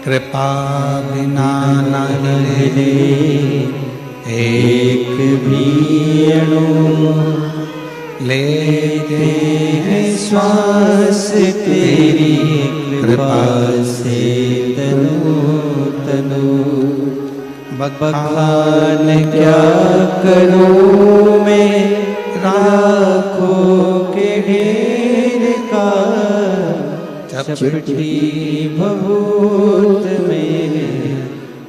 कृपा बिना न हिले एक भी अणु, लेते हैं श्वास तेरी कृपा से तनु तनु। बखान क्या करूं मैं राखों के ढेर का, चपटी भभूत मेरे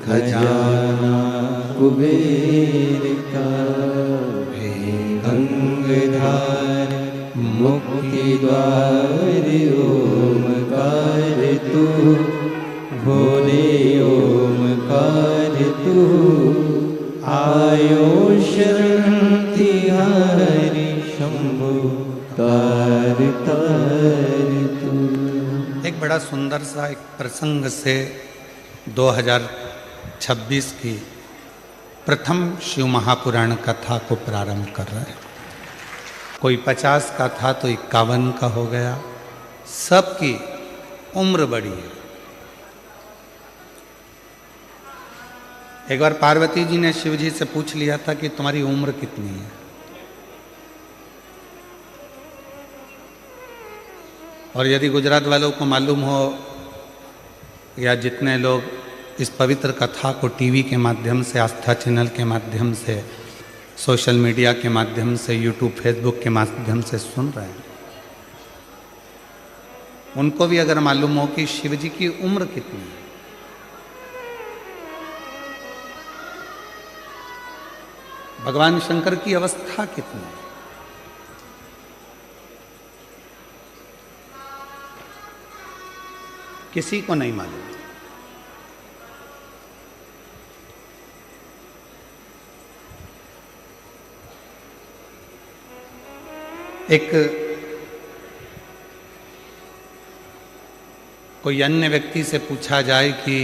खजाना कुबेर का। हे गंगाधार मुक्ति द्वार ओमकार तू, भोले ओमकार तू। आयो शरण तिहारी शंभु तार तार तू। एक बड़ा सुंदर सा एक प्रसंग से 2026 की प्रथम शिव महापुराण कथा को प्रारंभ कर रहे हैं। कोई 50 का था तो 51 का हो गया। सबकी उम्र बड़ी है। एक बार पार्वती जी ने शिव जी से पूछ लिया था कि तुम्हारी उम्र कितनी है। और यदि गुजरात वालों को मालूम हो या जितने लोग इस पवित्र कथा को टीवी के माध्यम से, आस्था चैनल के माध्यम से, सोशल मीडिया के माध्यम से, यूट्यूब फेसबुक के माध्यम से सुन रहे हैं, उनको भी अगर मालूम हो कि शिव जी की उम्र कितनी है, भगवान शंकर की अवस्था कितनी है, किसी को नहीं मालूम। एक कोई अन्य व्यक्ति से पूछा जाए कि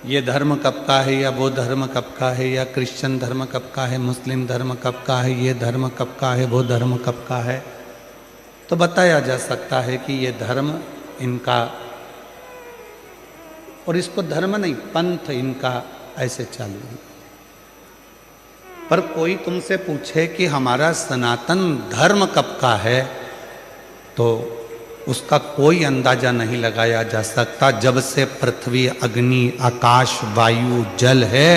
ये धर्म कब का है, या वो धर्म कब का है, या क्रिश्चियन धर्म कब का है, मुस्लिम धर्म कब का है, ये धर्म कब का है, वो धर्म कब का है, तो बताया जा सकता है कि ये धर्म इनका, और इसको धर्म नहीं पंथ इनका ऐसे चालू है। पर कोई तुमसे पूछे कि हमारा सनातन धर्म कब का है, तो उसका कोई अंदाजा नहीं लगाया जा सकता। जब से पृथ्वी, अग्नि, आकाश, वायु, जल है,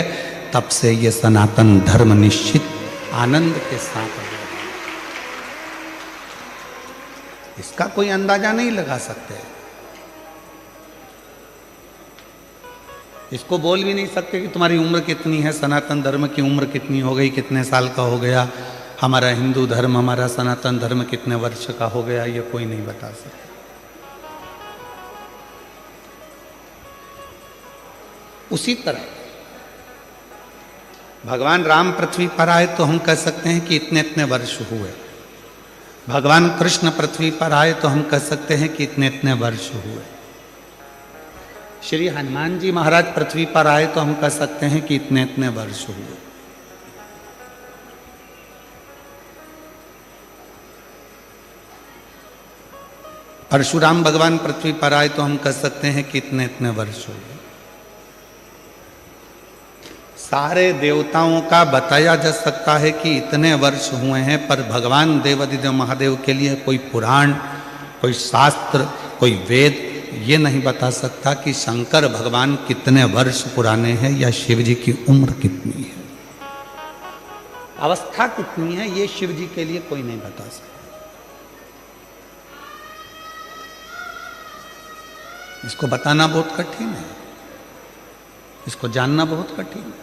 तब से ये सनातन धर्म निश्चित आनंद के साथ है। इसका कोई अंदाजा नहीं लगा सकते। इसको बोल भी नहीं सकते कि तुम्हारी उम्र कितनी है, सनातन धर्म की उम्र कितनी हो गई, कितने साल का हो गया, हमारा हिंदू धर्म, हमारा सनातन धर्म कितने वर्ष का हो गया, ये कोई नहीं बता सकता। उसी तरह भगवान राम पृथ्वी पर आए तो हम कह सकते हैं कि इतने इतने वर्ष हुए। भगवान कृष्ण पृथ्वी पर आए तो हम कह सकते हैं कि इतने इतने वर्ष हुए। श्री हनुमान जी महाराज पृथ्वी पर आए तो हम कह सकते हैं कि इतने इतने वर्ष हुए। परशुराम भगवान पृथ्वी पर आए तो हम कह सकते हैं कि इतने इतने वर्ष हुए। सारे देवताओं का बताया जा सकता है कि इतने वर्ष हुए हैं, पर भगवान देवाधिदेव महादेव के लिए कोई पुराण, कोई शास्त्र, कोई वेद ये नहीं बता सकता कि शंकर भगवान कितने वर्ष पुराने हैं या शिव जी की उम्र कितनी है, अवस्था कितनी है, ये शिव जी के लिए कोई नहीं बता सकता। इसको बताना बहुत कठिन है। इसको जानना बहुत कठिन है।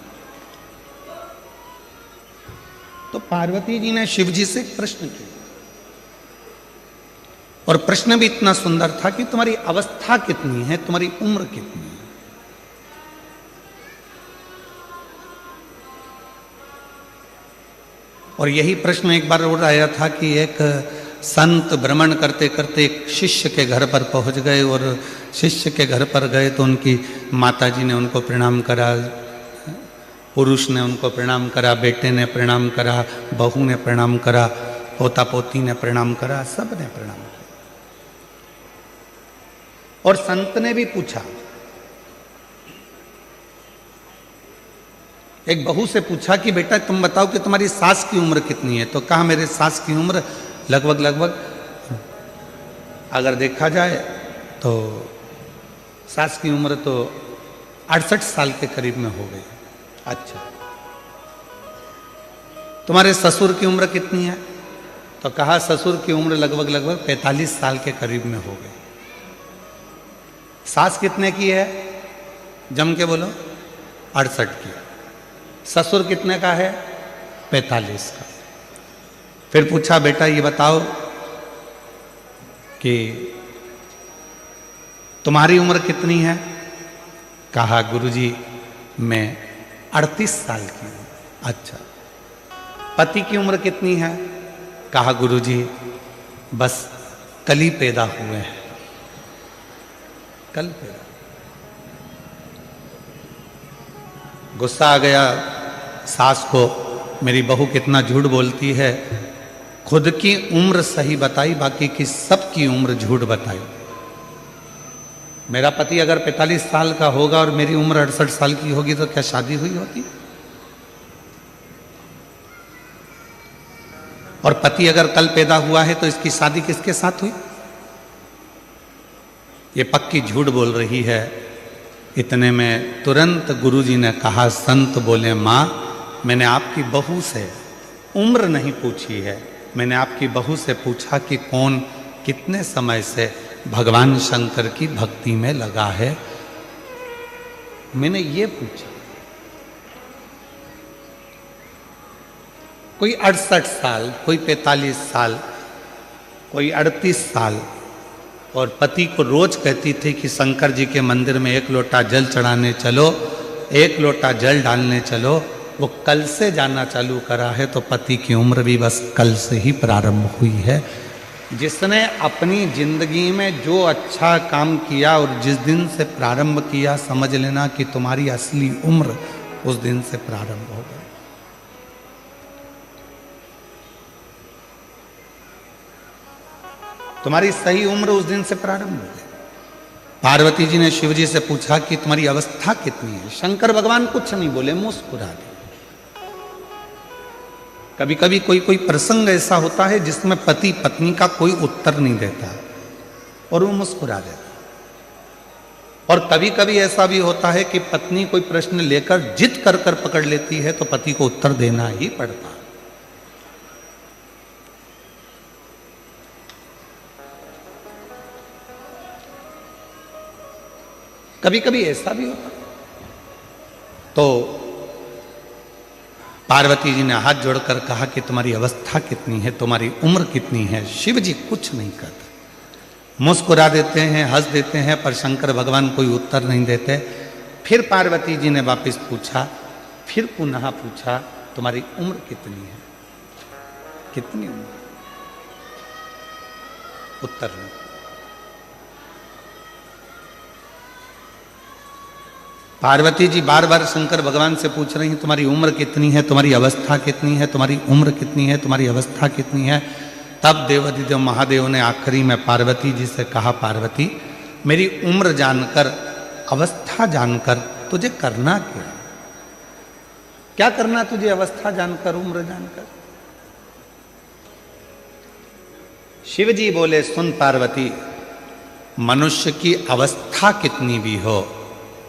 तो पार्वती जी ने शिव जी से एक प्रश्न किया, और प्रश्न भी इतना सुंदर था कि तुम्हारी अवस्था कितनी है, तुम्हारी उम्र कितनी है। और यही प्रश्न एक बार और आया था कि एक संत भ्रमण करते करते एक शिष्य के घर पर पहुंच गए, और शिष्य के घर पर गए तो उनकी माता जी ने उनको प्रणाम करा, पुरुष ने उनको प्रणाम करा, बेटे ने प्रणाम करा, बहू ने प्रणाम करा, पोता पोती ने प्रणाम करा, सब ने प्रणाम किया। और संत ने भी पूछा, एक बहू से पूछा कि बेटा तुम बताओ कि तुम्हारी सास की उम्र कितनी है। तो कहा मेरे सास की उम्र लगभग अगर देखा जाए तो सास की उम्र तो 68 साल के करीब में हो गई। अच्छा, तुम्हारे ससुर की उम्र कितनी है? तो कहा ससुर की उम्र लगभग 45 साल के करीब में हो गई। सास कितने की है? जम के बोलो। 68 की। ससुर कितने का है? 45 का। फिर पूछा बेटा ये बताओ कि तुम्हारी उम्र कितनी है? कहा गुरुजी मैं 38 साल की हूं। अच्छा, पति की उम्र कितनी है? कहा गुरुजी बस कल ही पैदा हुए हैं, कल पैदा। गुस्सा आ गया सास को, मेरी बहू कितना झूठ बोलती है, खुद की उम्र सही बताई, बाकी की सबकी उम्र झूठ बताई। मेरा पति अगर 45 साल का होगा और मेरी उम्र 68 साल की होगी तो क्या शादी हुई होती? और पति अगर कल पैदा हुआ है तो इसकी शादी किसके साथ हुई? ये पक्की झूठ बोल रही है। इतने में तुरंत गुरुजी ने कहा, संत बोले माँ मैंने आपकी बहू से उम्र नहीं पूछी है, मैंने आपकी बहू से पूछा कि कौन कितने समय से भगवान शंकर की भक्ति में लगा है, मैंने ये पूछा। कोई 68 साल, कोई 45 साल, कोई 38 साल, और पति को रोज कहती थी कि शंकर जी के मंदिर में 1 लोटा जल चढ़ाने चलो, 1 लोटा जल डालने चलो। वो कल से जाना चालू करा है तो पति की उम्र भी बस कल से ही प्रारंभ हुई है। जिसने अपनी जिंदगी में जो अच्छा काम किया और जिस दिन से प्रारंभ किया, समझ लेना कि तुम्हारी असली उम्र उस दिन से प्रारंभ हो गई। तुम्हारी सही उम्र उस दिन से प्रारंभ हो गई। पार्वती जी ने शिव जी से पूछा कि तुम्हारी अवस्था कितनी है? शंकर भगवान कुछ नहीं बोले, मुस्कुरा दिए। कभी कभी कोई प्रसंग ऐसा होता है जिसमें पति पत्नी का कोई उत्तर नहीं देता और वो मुस्कुरा देता। और कभी कभी ऐसा भी होता है कि पत्नी कोई प्रश्न लेकर जिद कर कर पकड़ लेती है तो पति को उत्तर देना ही पड़ता है। कभी कभी ऐसा भी होता। तो पार्वती जी ने हाथ जोड़कर कहा कि तुम्हारी अवस्था कितनी है, तुम्हारी उम्र कितनी है? शिव जी कुछ नहीं कहते, मुस्कुरा देते हैं, हंस देते हैं, पर शंकर भगवान कोई उत्तर नहीं देते। फिर पार्वती जी ने वापस पूछा, फिर पुनः पूछा तुम्हारी उम्र कितनी है? कितनी उम्र? उत्तर नहीं। पार्वती जी बार बार शंकर भगवान से पूछ रही हैं तुम्हारी उम्र कितनी है, तुम्हारी अवस्था कितनी है, तुम्हारी उम्र कितनी है, तुम्हारी अवस्था कितनी है। तब देवाधिदेव महादेव ने आखिरी में पार्वती जी से कहा, पार्वती मेरी उम्र जानकर, अवस्था जानकर तुझे करना क्या? क्या करना तुझे अवस्था जानकर, उम्र जानकर? शिव जी बोले, सुन पार्वती, मनुष्य की अवस्था कितनी भी हो,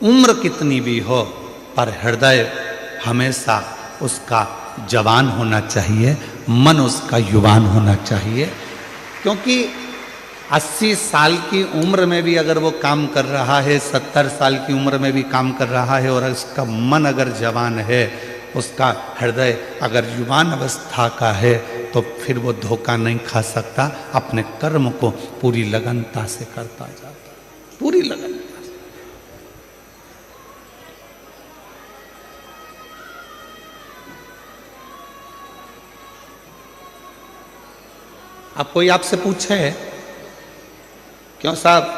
उम्र कितनी भी हो, पर हृदय हमेशा उसका जवान होना चाहिए, मन उसका युवान होना चाहिए। क्योंकि 80 साल की उम्र में भी अगर वो काम कर रहा है, 70 साल की उम्र में भी काम कर रहा है, और उसका मन अगर जवान है, उसका हृदय अगर युवान अवस्था का है, तो फिर वो धोखा नहीं खा सकता। अपने कर्म को पूरी लगनता से करता जाता, पूरी लगनता से। अब कोई आपसे पूछे, क्यों साहब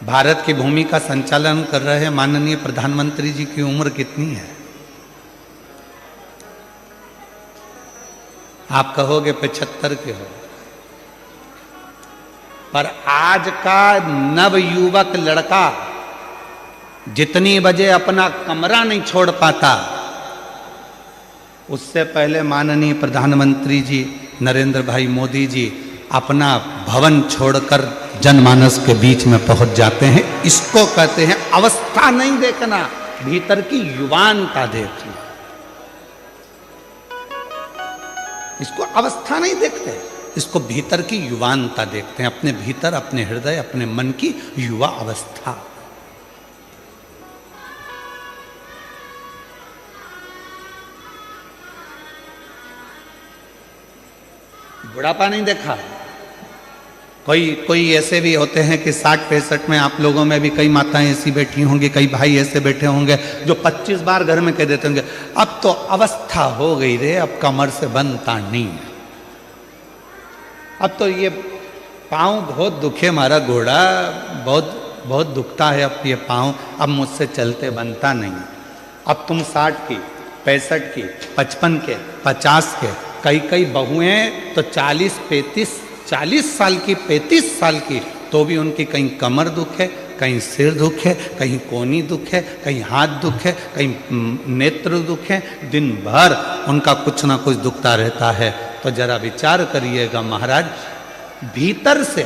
भारत की भूमि का संचालन कर रहे माननीय प्रधानमंत्री जी की उम्र कितनी है? आप कहोगे 75 के हो, पर आज का नव युवक लड़का जितनी बजे अपना कमरा नहीं छोड़ पाता, उससे पहले माननीय प्रधानमंत्री जी नरेंद्र भाई मोदी जी अपना भवन छोड़कर जनमानस के बीच में पहुंच जाते हैं। इसको कहते हैं अवस्था नहीं देखना, भीतर की युवानता देखना। इसको अवस्था नहीं देखते, इसको भीतर की युवानता देखते हैं। अपने भीतर, अपने हृदय, अपने मन की युवा अवस्था। बुढ़ापा नहीं देखा। कोई ऐसे भी होते हैं कि 60-65 में, आप लोगों में भी कई माताएं ऐसी बैठी होंगी, कई भाई ऐसे बैठे होंगे जो 25 बार घर में कह देते होंगे, अब तो अवस्था हो गई रे, अब कमर से बनता नहीं है, अब तो ये पाँव बहुत दुखे, हमारा घोड़ा बहुत बहुत दुखता है, अब ये पाँव, अब मुझसे चलते बनता नहीं। अब तुम 60 की, 65 की, 55 के, 50 के, कई बहुएं तो 40 साल की, 35 साल की, तो भी उनकी कहीं कमर दुख है, कहीं सिर दुख है, कहीं कोहनी दुख है, कहीं हाथ दुख है, कहीं नेत्र दुख है, दिन भर उनका कुछ ना कुछ दुखता रहता है। तो जरा विचार करिएगा महाराज, भीतर से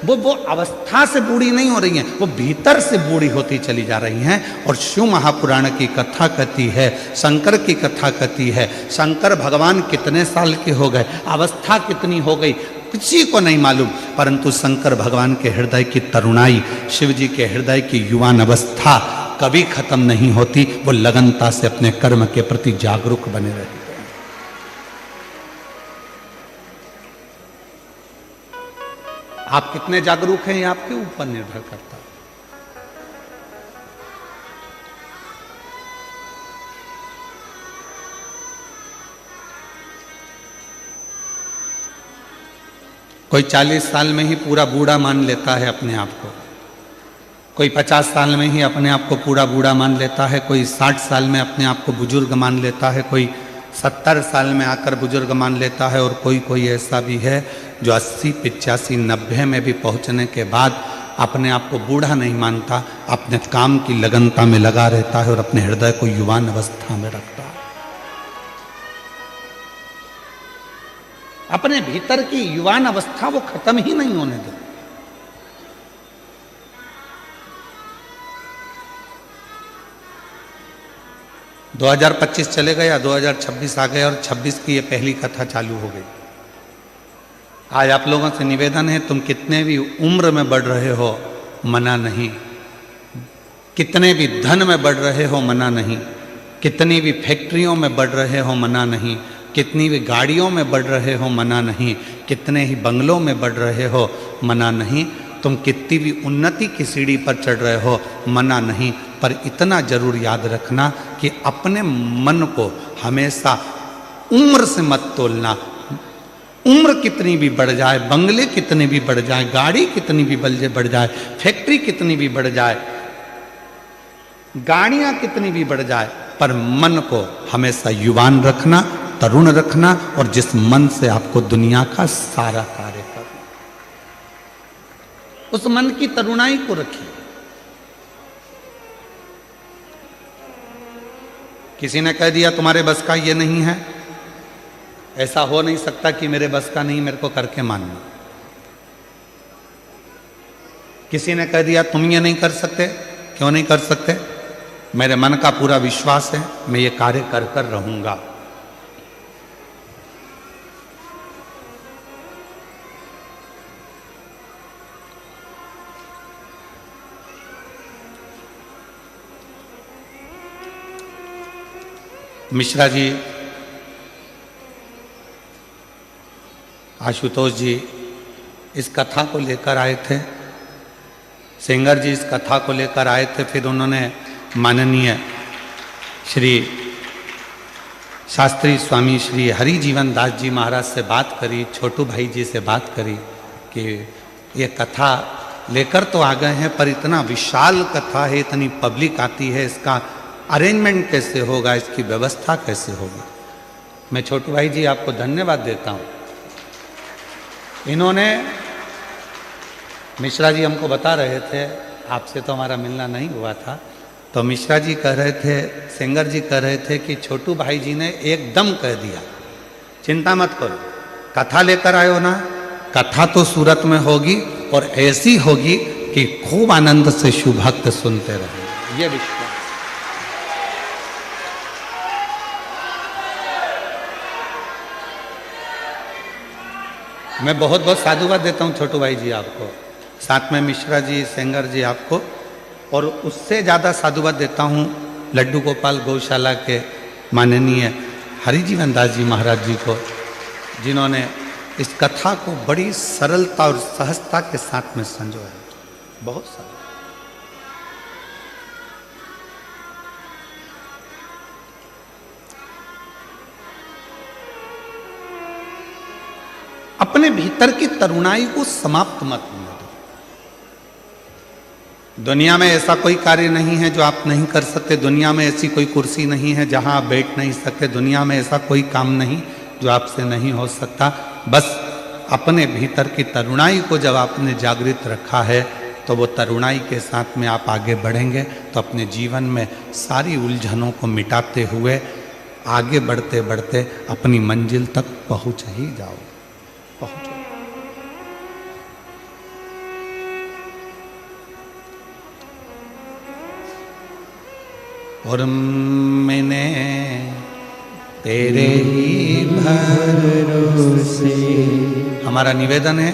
वो अवस्था से बूढ़ी नहीं हो रही हैं, वो भीतर से बूढ़ी होती चली जा रही हैं। और शिव महापुराण की कथा कहती है, शंकर की कथा कहती है, शंकर भगवान कितने साल के हो गए, अवस्था कितनी हो गई, किसी को नहीं मालूम, परंतु शंकर भगवान के हृदय की तरुणाई, शिव जी के हृदय की युवान अवस्था कभी खत्म नहीं होती। वो लगनता से अपने कर्म के प्रति जागरूक बने रहते हैं। आप कितने जागरूक हैं, ये आपके ऊपर निर्भर करता है। कोई 40 साल में ही पूरा बूढ़ा मान लेता है अपने आप को, कोई 50 साल में ही अपने आप को पूरा बूढ़ा मान लेता है, कोई 60 साल में अपने आप को बुजुर्ग मान लेता है, कोई 70 साल में आकर बुजुर्ग मान लेता है, और कोई ऐसा भी है जो 80, 85, 90 में भी पहुंचने के बाद अपने आप को बूढ़ा नहीं मानता, अपने काम की लगनता में लगा रहता है और अपने हृदय को युवान अवस्था में रखता है। अपने भीतर की युवान अवस्था वो खत्म ही नहीं होने दे। – 2025 चले गया, 2026 आ गया, और 26 की ये पहली कथा चालू हो गई। आज आप लोगों से निवेदन है, तुम कितने भी उम्र में बढ़ रहे हो मना नहीं, कितने भी धन में बढ़ रहे हो मना नहीं, कितनी भी फैक्ट्रियों में बढ़ रहे हो मना नहीं, कितनी भी गाड़ियों में बढ़ रहे हो मना नहीं, कितने ही बंगलों में बढ़ रहे हो मना नहीं, तुम कितनी भी उन्नति की सीढ़ी पर चढ़ रहे हो मना नहीं, पर इतना जरूर याद रखना कि अपने मन को हमेशा उम्र से मत तोलना। उम्र कितनी भी बढ़ जाए, बंगले कितने भी बढ़ जाए, गाड़ी कितनी भी बढ़ जाए, फैक्ट्री कितनी भी बढ़ जाए, गाड़ियां कितनी भी बढ़ जाए, पर मन को हमेशा युवान रखना, तरुण रखना, और जिस मन से आपको दुनिया का सारा कार्य करना, उस मन की तरुणाई को रखिए। किसी ने कह दिया तुम्हारे बस का ये नहीं है, ऐसा हो नहीं सकता कि मेरे बस का नहीं, मेरे को करके मानना। किसी ने कह दिया तुम ये नहीं कर सकते, क्यों नहीं कर सकते, मेरे मन का पूरा विश्वास है, मैं ये कार्य कर रहूंगा। मिश्रा जी, आशुतोष जी इस कथा को लेकर आए थे, सेंगर जी इस कथा को लेकर आए थे। फिर उन्होंने माननीय श्री शास्त्री स्वामी श्री हरि जीवन दास जी महाराज से बात करी, छोटू भाई जी से बात करी कि ये कथा लेकर तो आ गए हैं, पर इतना विशाल कथा है, इतनी पब्लिक आती है, इसका अरेंजमेंट कैसे होगा, इसकी व्यवस्था कैसे होगी। मैं छोटू भाई जी आपको धन्यवाद देता हूँ। इन्होंने, मिश्रा जी हमको बता रहे थे, आपसे तो हमारा मिलना नहीं हुआ था, तो मिश्रा जी कह रहे थे, सेंगर जी कह रहे थे कि छोटू भाई जी ने एकदम कह दिया, चिंता मत करो, कथा लेकर आयो ना, कथा तो सूरत में होगी और ऐसी होगी कि खूब आनंद से शिव भक्त सुनते रहेंगे, ये विश्वास। मैं बहुत बहुत साधुवाद देता हूँ छोटू भाई जी आपको, साथ में मिश्रा जी, सेंगर जी आपको, और उससे ज़्यादा साधुवाद देता हूँ लड्डू गोपाल गौशाला के माननीय हरिजीवन दास जी महाराज जी को, जिन्होंने इस कथा को बड़ी सरलता और सहजता के साथ में संजोया। बहुत सारा अपने भीतर की तरुणाई को समाप्त मत होने दो। दुनिया में ऐसा कोई कार्य नहीं है जो आप नहीं कर सकते, दुनिया में ऐसी कोई कुर्सी नहीं है जहां आप बैठ नहीं सकते, दुनिया में ऐसा कोई काम नहीं जो आपसे नहीं हो सकता। बस अपने भीतर की तरुणाई को जब आपने जागृत रखा है तो वो तरुणाई के साथ में आप आगे बढ़ेंगे तो अपने जीवन में सारी उलझनों को मिटाते हुए आगे बढ़ते बढ़ते अपनी मंजिल तक पहुंच ही जाओ, पहुंचो। और मैंने तेरे ही भरोसे, हमारा निवेदन है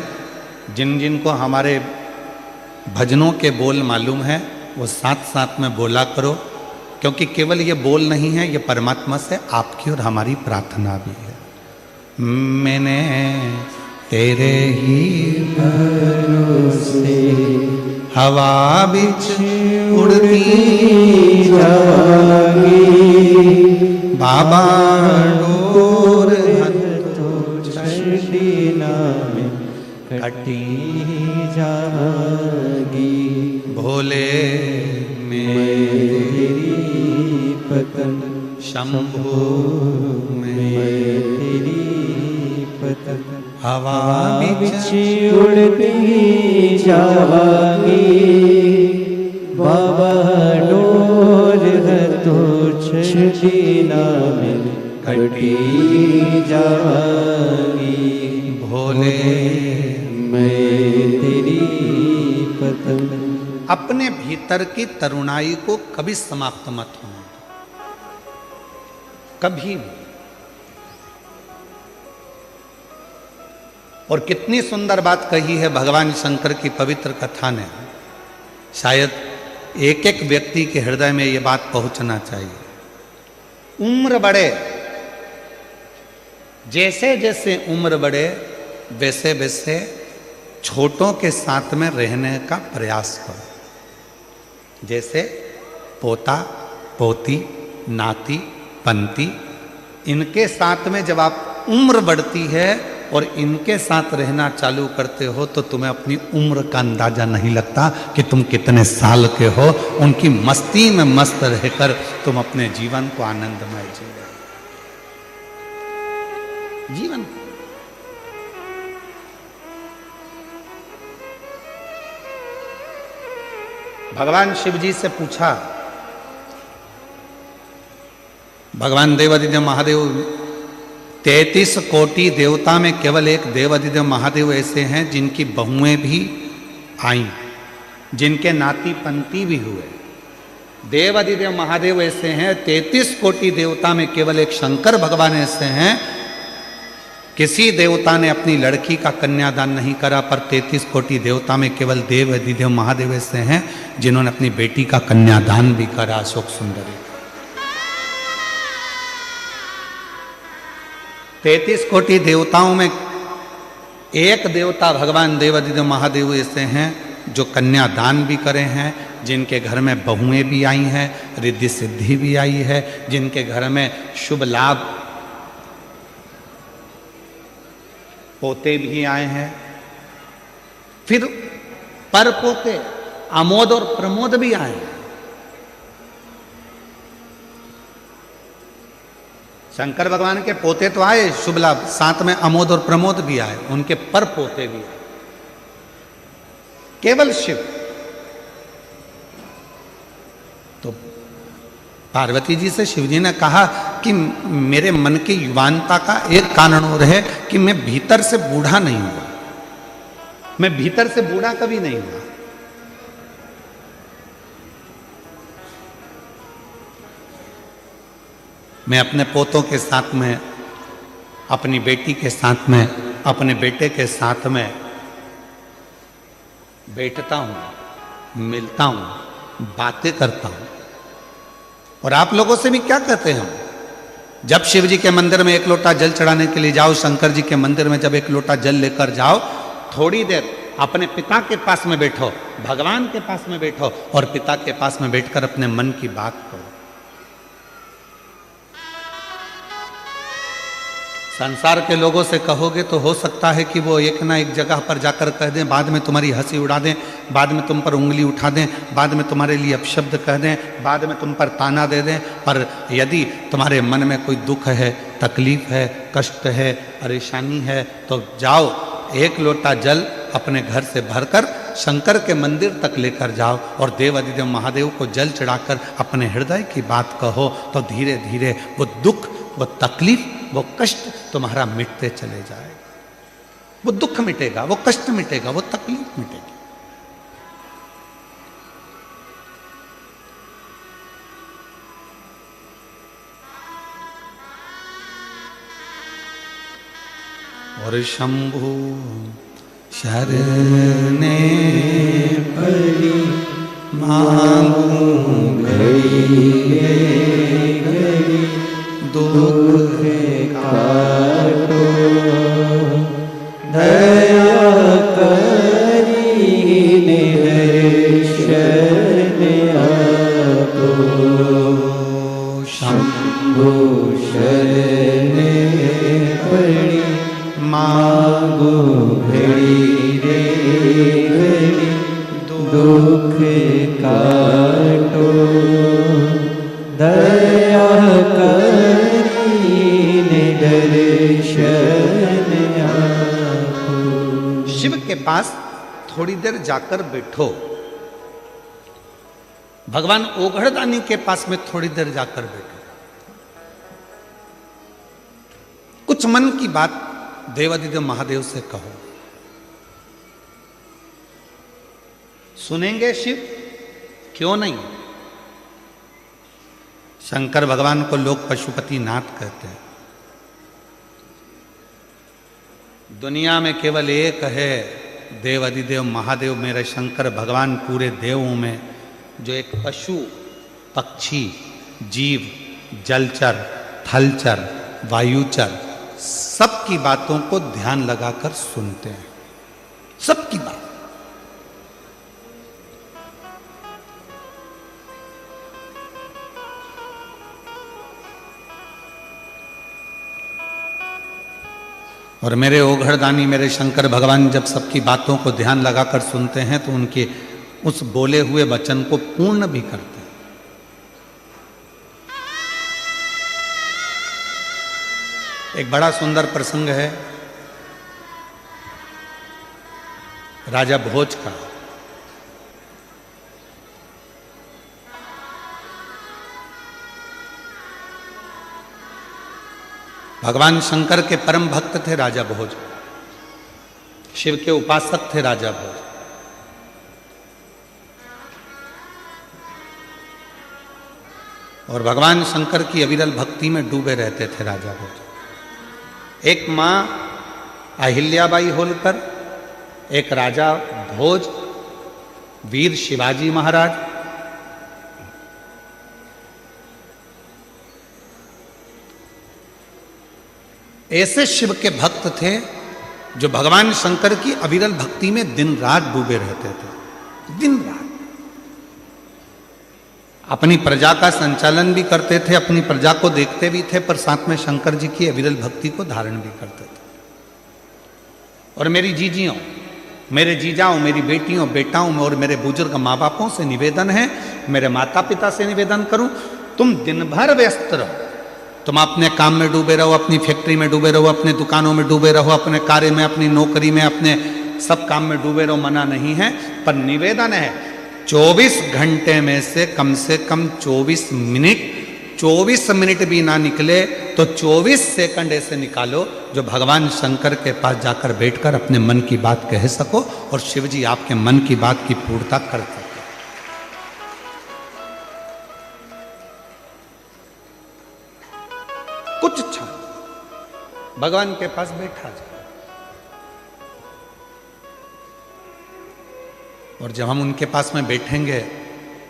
जिन जिन को हमारे भजनों के बोल मालूम है वो साथ साथ में बोला करो, क्योंकि केवल ये बोल नहीं है, ये परमात्मा से आपकी और हमारी प्रार्थना भी है। मैंने तेरे ही भरोसे हवा बिच उड़ती जागी, बाबा डोर में कटी जागी, भोले मेरी पतन शंभु मेरी पतन, हवा बिच उड़ती जागी, बाबा डोर तो छड़ीना में कटी जागी, भोले मैं तेरी पतन। अपने भीतर की तरुणाई को कभी समाप्त मत होने दो, कभी भी। और कितनी सुंदर बात कही है भगवान शंकर की पवित्र कथा ने, शायद एक एक व्यक्ति के हृदय में ये बात पहुंचना चाहिए। उम्र बढ़े, जैसे जैसे उम्र बढ़े वैसे वैसे छोटों के साथ में रहने का प्रयास करो। जैसे पोता पोती नाती पंती, इनके साथ में जब आप उम्र बढ़ती है और इनके साथ रहना चालू करते हो तो तुम्हें अपनी उम्र का अंदाजा नहीं लगता कि तुम कितने साल के हो। उनकी मस्ती में मस्त रहकर तुम अपने जीवन को आनंदमय जी रहे जीवन। भगवान शिव जी से पूछा, भगवान देवादिदेव महादेव 33 कोटि देवता में केवल एक देवादिदेव महादेव ऐसे हैं जिनकी बहुएं भी आईं, जिनके नाती पंती भी हुए। देवादिदेव महादेव ऐसे हैं, 33 कोटि देवता में केवल एक शंकर भगवान ऐसे हैं, किसी देवता ने अपनी लड़की का कन्यादान नहीं करा, पर 33 कोटि देवता में केवल देवादिदेव महादेव ऐसे हैं जिन्होंने अपनी बेटी का कन्यादान भी करा, अशोक सुंदरी। 33 कोटि देवताओं में एक देवता भगवान देवाधिदेव महादेव ऐसे हैं जो कन्या दान भी करे हैं, जिनके घर में बहुएं भी आई हैं, रिद्धि सिद्धि भी आई है, जिनके घर में शुभ लाभ पोते भी आए हैं, फिर पर पोते आमोद और प्रमोद भी आए हैं। शंकर भगवान के पोते तो आए शुभ लाभ, साथ में अमोद और प्रमोद भी आए, उनके पर पोते भी आए। केवल शिव। तो पार्वती जी से शिव जी ने कहा कि मेरे मन की युवानता का एक कारण और है कि मैं भीतर से बूढ़ा नहीं हुआ, मैं भीतर से बूढ़ा कभी नहीं हुआ। मैं अपने पोतों के साथ में, अपनी बेटी के साथ में, अपने बेटे के साथ में बैठता हूं, मिलता हूं, बातें करता हूं। और आप लोगों से भी क्या कहते हैं हम? जब शिव जी के मंदिर में एक लोटा जल चढ़ाने के लिए जाओ, शंकर जी के मंदिर में जब एक लोटा जल लेकर जाओ, थोड़ी देर अपने पिता के पास में बैठो, भगवान के पास में बैठो और पिता के पास में बैठकर अपने मन की बात करो। संसार के लोगों से कहोगे तो हो सकता है कि वो एक ना एक जगह पर जाकर कह दें, बाद में तुम्हारी हंसी उड़ा दें, बाद में तुम पर उंगली उठा दें, बाद में तुम्हारे लिए अपशब्द कह दें, बाद में तुम पर ताना दे दें। पर यदि तुम्हारे मन में कोई दुख है, तकलीफ है, कष्ट है, परेशानी है, तो जाओ एक लोटा जल अपने घर से भरकर शंकर के मंदिर तक लेकर जाओ और देवाधिदेव महादेव को जल चढ़ाकर अपने हृदय की बात कहो, तो धीरे धीरे वो दुख, वो तकलीफ, वो कष्ट तुम्हारा मिटते चले जाएगा। वो दुख मिटेगा, वो कष्ट मिटेगा, वो तकलीफ मिटेगी। और शंभु शरणे पड़ी मांगू घड़ी घड़ी दुख काटो दया करी दर्शन आपो शंभु शरणे पड़ी मांगो घड़ी रे घड़ी दुख काटो दया शिव के पास थोड़ी देर जाकर बैठो, भगवान ओघड़दानी के पास में थोड़ी देर जाकर बैठो, कुछ मन की बात देवाधिदेव महादेव से कहो। सुनेंगे शिव? क्यों नहीं। शंकर भगवान को लोग पशुपति नाथ कहते हैं। दुनिया में केवल एक है देवाधिदेव महादेव, मेरे शंकर भगवान पूरे देवों में, जो एक पशु, पक्षी, जीव, जलचर, थलचर, वायुचर, सबकी बातों को ध्यान लगाकर सुनते हैं, सबकी बात। और मेरे ओघड़दानी, मेरे शंकर भगवान जब सबकी बातों को ध्यान लगाकर सुनते हैं तो उनके उस बोले हुए वचन को पूर्ण भी करते हैं। एक बड़ा सुंदर प्रसंग है राजा भोज का। भगवान शंकर के परम भक्त थे राजा भोज, शिव के उपासक थे राजा भोज। और भगवान शंकर की अविरल भक्ति में डूबे रहते थे राजा भोज। एक मां अहिल्याबाई होलकर, एक राजा भोज, वीर शिवाजी महाराज, ऐसे शिव के भक्त थे जो भगवान शंकर की अविरल भक्ति में दिन रात डूबे रहते थे, दिन रात। अपनी प्रजा का संचालन भी करते थे, अपनी प्रजा को देखते भी थे, पर साथ में शंकर जी की अविरल भक्ति को धारण भी करते थे। और मेरी जीजियों, मेरे जीजाओं, मेरी बेटियों, बेटाओं और मेरे बुजुर्ग माँ बापों से निवेदन है, मेरे माता पिता से निवेदन करूं, तुम दिन भर व्यस्त रहो, तुम अपने काम में डूबे रहो, अपनी फैक्ट्री में डूबे रहो, अपने दुकानों में डूबे रहो, अपने कार्य में, अपनी नौकरी में, अपने सब काम में डूबे रहो, मना नहीं है, पर निवेदन है 24 घंटे में से कम 24 मिनट भी ना निकले तो 24 सेकंड ऐसे निकालो जो भगवान शंकर के पास जाकर बैठकर अपने मन की बात कह सको और शिव जी आपके मन की बात की पूर्णता कर सके। कुछ क्षण भगवान के पास बैठा जाए और जब हम उनके पास में बैठेंगे,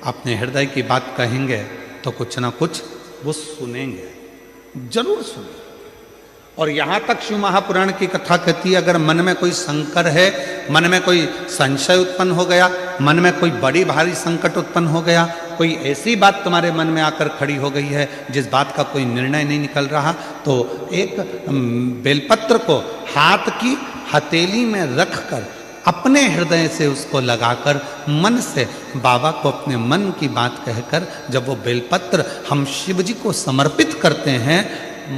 अपने हृदय की बात कहेंगे, तो कुछ ना कुछ वो सुनेंगे, जरूर सुनेंगे। और यहां तक शिव महापुराण की कथा कहती है, अगर मन में कोई संकर है, मन में कोई संशय उत्पन्न हो गया, मन में कोई बड़ी भारी संकट उत्पन्न हो गया, कोई ऐसी बात तुम्हारे मन में आकर खड़ी हो गई है जिस बात का कोई निर्णय नहीं निकल रहा, तो एक बेलपत्र को हाथ की हथेली में रखकर अपने हृदय से उसको लगाकर मन से बाबा को अपने मन की बात कहकर जब वो बेलपत्र हम शिव जी को समर्पित करते हैं,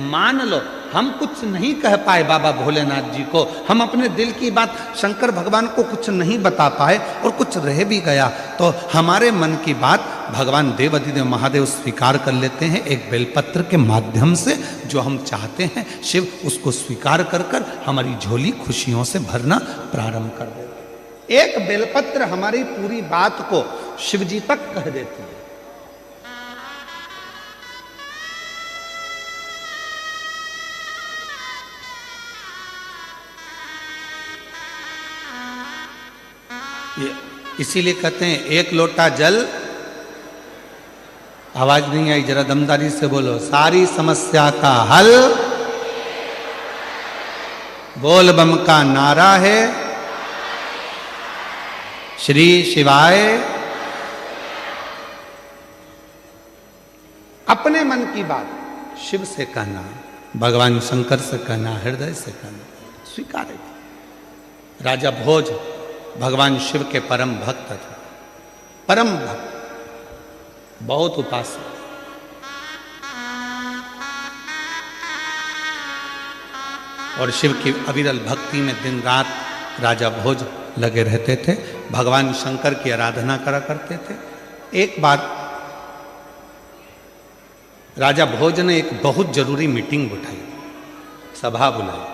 मान लो हम कुछ नहीं कह पाए बाबा भोलेनाथ जी को, हम अपने दिल की बात शंकर भगवान को कुछ नहीं बता पाए और कुछ रह भी गया, तो हमारे मन की बात भगवान देवाधिदेव महादेव स्वीकार कर लेते हैं एक बेलपत्र के माध्यम से। जो हम चाहते हैं शिव उसको स्वीकार कर कर हमारी झोली खुशियों से भरना प्रारंभ कर देते। एक बेलपत्र हमारी पूरी बात को शिव जी तक कह देती है। इसीलिए कहते हैं एक लोटा जल, आवाज नहीं आई, जरा दमदारी से बोलो, सारी समस्या का हल बोल बम का नारा है, श्री शिवाय। अपने मन की बात शिव से कहना, भगवान शंकर से कहना, हृदय से कहना, स्वीकार है। राजा भोज भगवान शिव के परम भक्त थे, परम भक्त, बहुत उपासक। और शिव की अविरल भक्ति में दिन रात राजा भोज लगे रहते थे, भगवान शंकर की आराधना करा करते थे। एक बार राजा भोज ने एक बहुत जरूरी मीटिंग बुलाई, सभा बुलाई।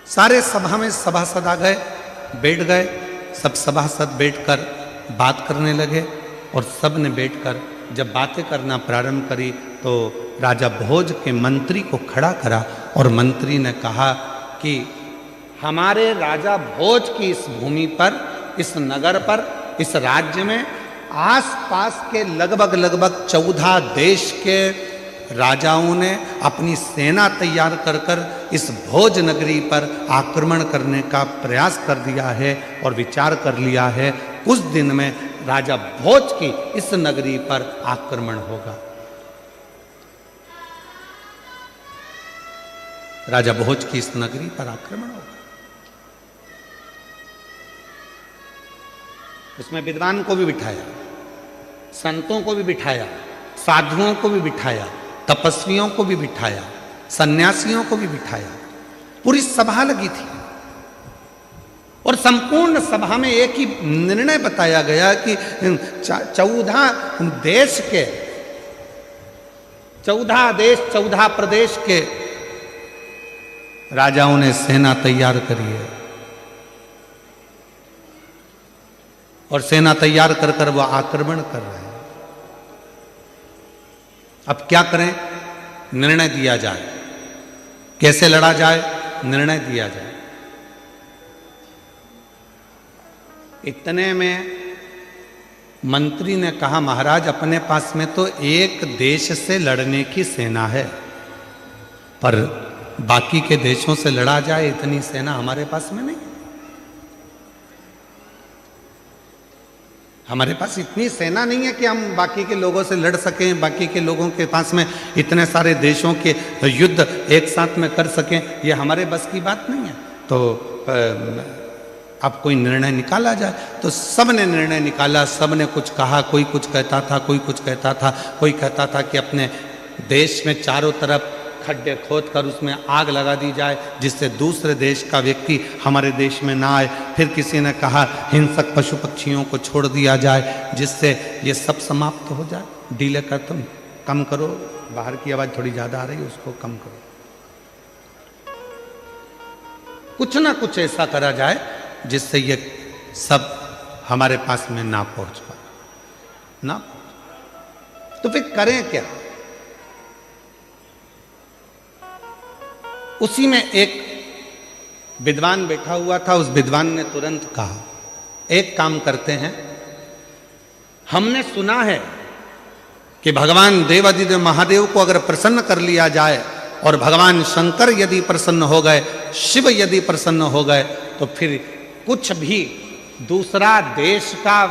सारे सभा में सभासद आ गए, बैठ गए, सब सभासद बैठकर बात करने लगे और सब ने बैठकर जब बातें करना प्रारंभ करी तो राजा भोज के मंत्री को खड़ा करा और मंत्री ने कहा कि हमारे राजा भोज की इस भूमि पर, इस नगर पर, इस राज्य में आसपास के लगभग 14 देश के राजाओं ने अपनी सेना तैयार कर कर इस भोज नगरी पर आक्रमण करने का प्रयास कर दिया है और विचार कर लिया है उस दिन में राजा भोज की इस नगरी पर आक्रमण होगा। राजा भोज की इस नगरी पर आक्रमण होगा। उसमें विद्वान को भी बिठाया, संतों को भी बिठाया, साधुओं को भी बिठाया, तपस्वियों को भी बिठाया, सन्यासियों को भी बिठाया। पूरी सभा लगी थी और संपूर्ण सभा में एक ही निर्णय बताया गया कि 14 देश के 14 प्रदेश के राजाओं ने सेना तैयार करी है और सेना तैयार कर कर वो आक्रमण कर रहे हैं। अब क्या करें? निर्णय दिया जाए, कैसे लड़ा जाए, निर्णय दिया जाए। इतने में मंत्री ने कहा, महाराज अपने पास में तो एक देश से लड़ने की सेना है, पर बाकी के देशों से लड़ा जाए इतनी सेना हमारे पास में नहीं। हमारे पास इतनी सेना नहीं है कि हम बाकी के लोगों से लड़ सकें, बाकी के लोगों के पास में इतने सारे देशों के युद्ध एक साथ में कर सकें, ये हमारे बस की बात नहीं है। तो अब कोई निर्णय निकाला जाए, तो सब ने निर्णय निकाला, सब ने कुछ कहा, कोई कुछ कहता था, कोई कुछ कहता था, कोई कहता था कि अपने देश में चारों तरफ खड्डे खोद कर उसमें आग लगा दी जाए जिससे दूसरे देश का व्यक्ति हमारे देश में ना आए। फिर किसी ने कहा हिंसक पशु पक्षियों को छोड़ दिया जाए जिससे ये सब समाप्त हो जाए। डीले कर तुम कम करो, बाहर की आवाज़ थोड़ी ज़्यादा आ रही है, उसको कम करो। कुछ ना कुछ ऐसा करा जाए जिससे ये सब हमारे पास में ना पहुंच पाए ना। तो फिर करें क्या? उसी में एक विद्वान बैठा हुआ था, उस विद्वान ने तुरंत कहा एक काम करते हैं, हमने सुना है कि भगवान देवादिदेव महादेव को अगर प्रसन्न कर लिया जाए और भगवान शंकर यदि प्रसन्न हो गए, शिव यदि प्रसन्न हो गए, तो फिर कुछ भी दूसरा देश का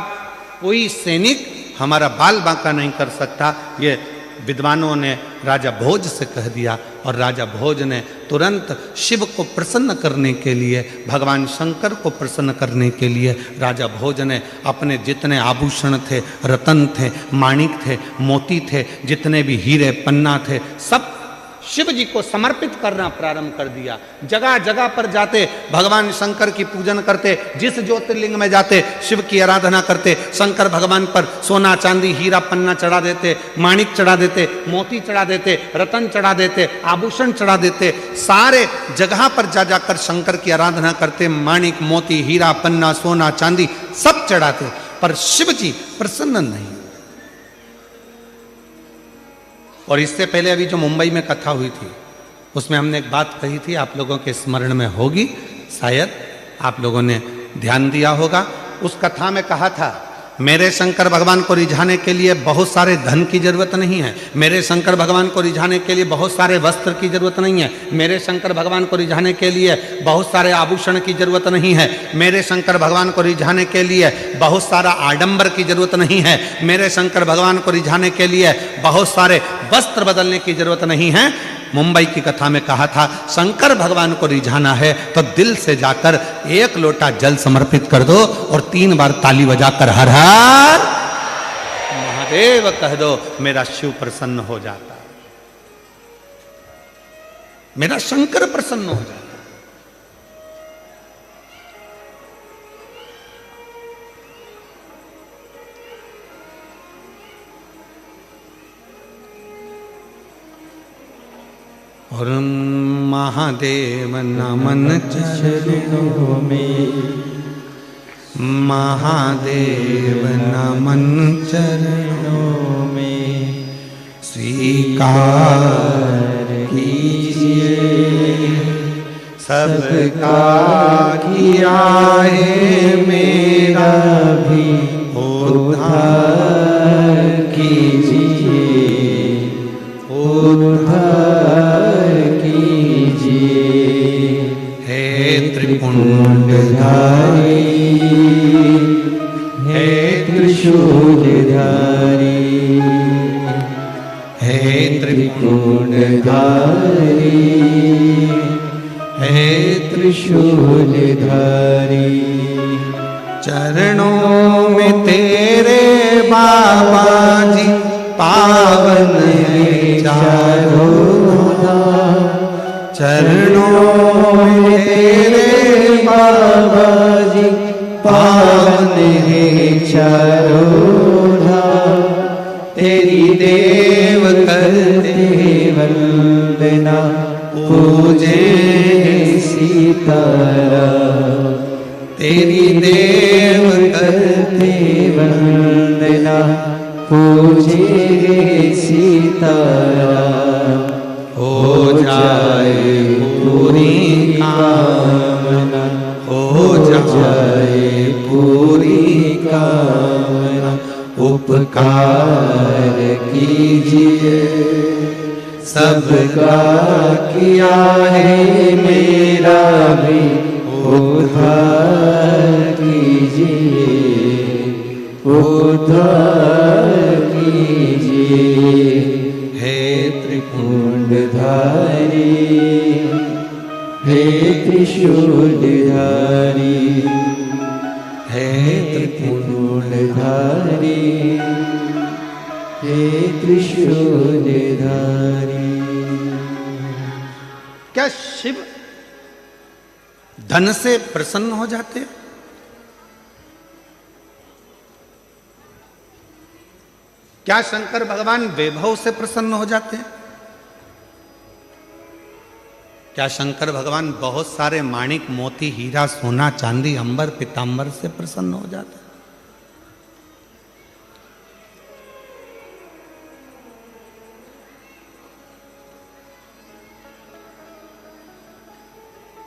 कोई सैनिक हमारा बाल बांका नहीं कर सकता। ये विद्वानों ने राजा भोज से कह दिया और राजा भोज ने तुरंत शिव को प्रसन्न करने के लिए, भगवान शंकर को प्रसन्न करने के लिए राजा भोज ने अपने जितने आभूषण थे, रतन थे, माणिक थे, मोती थे, जितने भी हीरे पन्ना थे, सब शिव जी को समर्पित करना प्रारंभ कर दिया। जगह जगह पर जाते भगवान शंकर की पूजन करते, जिस ज्योतिर्लिंग में जाते शिव की आराधना करते, शंकर भगवान पर सोना चांदी हीरा पन्ना चढ़ा देते, माणिक चढ़ा देते, मोती चढ़ा देते, रतन चढ़ा देते, आभूषण चढ़ा देते, सारे जगह पर जा जाकर शंकर की आराधना करते, माणिक मोती हीरा पन्ना सोना चांदी सब चढ़ाते, पर शिव जी प्रसन्न नहीं। और इससे पहले अभी जो मुंबई में कथा हुई थी उसमें हमने एक बात कही थी, आप लोगों के स्मरण में होगी, शायद आप लोगों ने ध्यान दिया होगा। उस कथा में कहा था मेरे शंकर भगवान को रिझाने के लिए बहुत सारे धन की जरूरत नहीं है, मेरे शंकर भगवान को रिझाने के लिए बहुत सारे वस्त्र की जरूरत नहीं है, मेरे शंकर भगवान को रिझाने के लिए बहुत सारे आभूषण की जरूरत नहीं है, मेरे शंकर भगवान को रिझाने के लिए बहुत सारा आडंबर की जरूरत नहीं है, मेरे शंकर भगवान को रिझाने के लिए बहुत सारे वस्त्र बदलने की जरूरत नहीं है। मुंबई की कथा में कहा था शंकर भगवान को रिझाना है तो दिल से जाकर एक लोटा जल समर्पित कर दो और 3 बार ताली बजाकर हर हर महादेव कह दो, मेरा शिव प्रसन्न हो जाता, मेरा शंकर प्रसन्न हो जाता। और महादेव नमन चरणों में, महादेव नमन चरणों में, स्वीकार कीजिए सबका किया है, मेरा भी उद्धार कीजिए, उद्धार हे त्रिपुंडधारी, हे त्रिशूलधारी, हे त्रिपुंडधारी, हे त्रिशूलधारी, चरणों में तेरे बाबा जी पावन है चारों धाम, चरणों में तेरे बाबा जी पावन है चारों धाम, तेरी देव करते वंदना, पूजे सीताराम, तेरी देव करते वंदना, पूजे सीताराम, हो जाए पूरी कामना, हो जाए पूरी कामना, उपकार कीजिए सबका किया है मेरा भी उद्धार कीजिए, उद्धार कीजिए। हे त्रिपुंडधारी, हे त्रिशूलधारी, हे त्रिपुंडधारी, हे त्रिशूलधारी। क्या शिव धन से प्रसन्न हो जाते हैं? क्या शंकर भगवान वैभव से प्रसन्न हो जाते हैं? क्या शंकर भगवान बहुत सारे माणिक मोती हीरा सोना चांदी अंबर पीतांबर से प्रसन्न हो जाते हैं?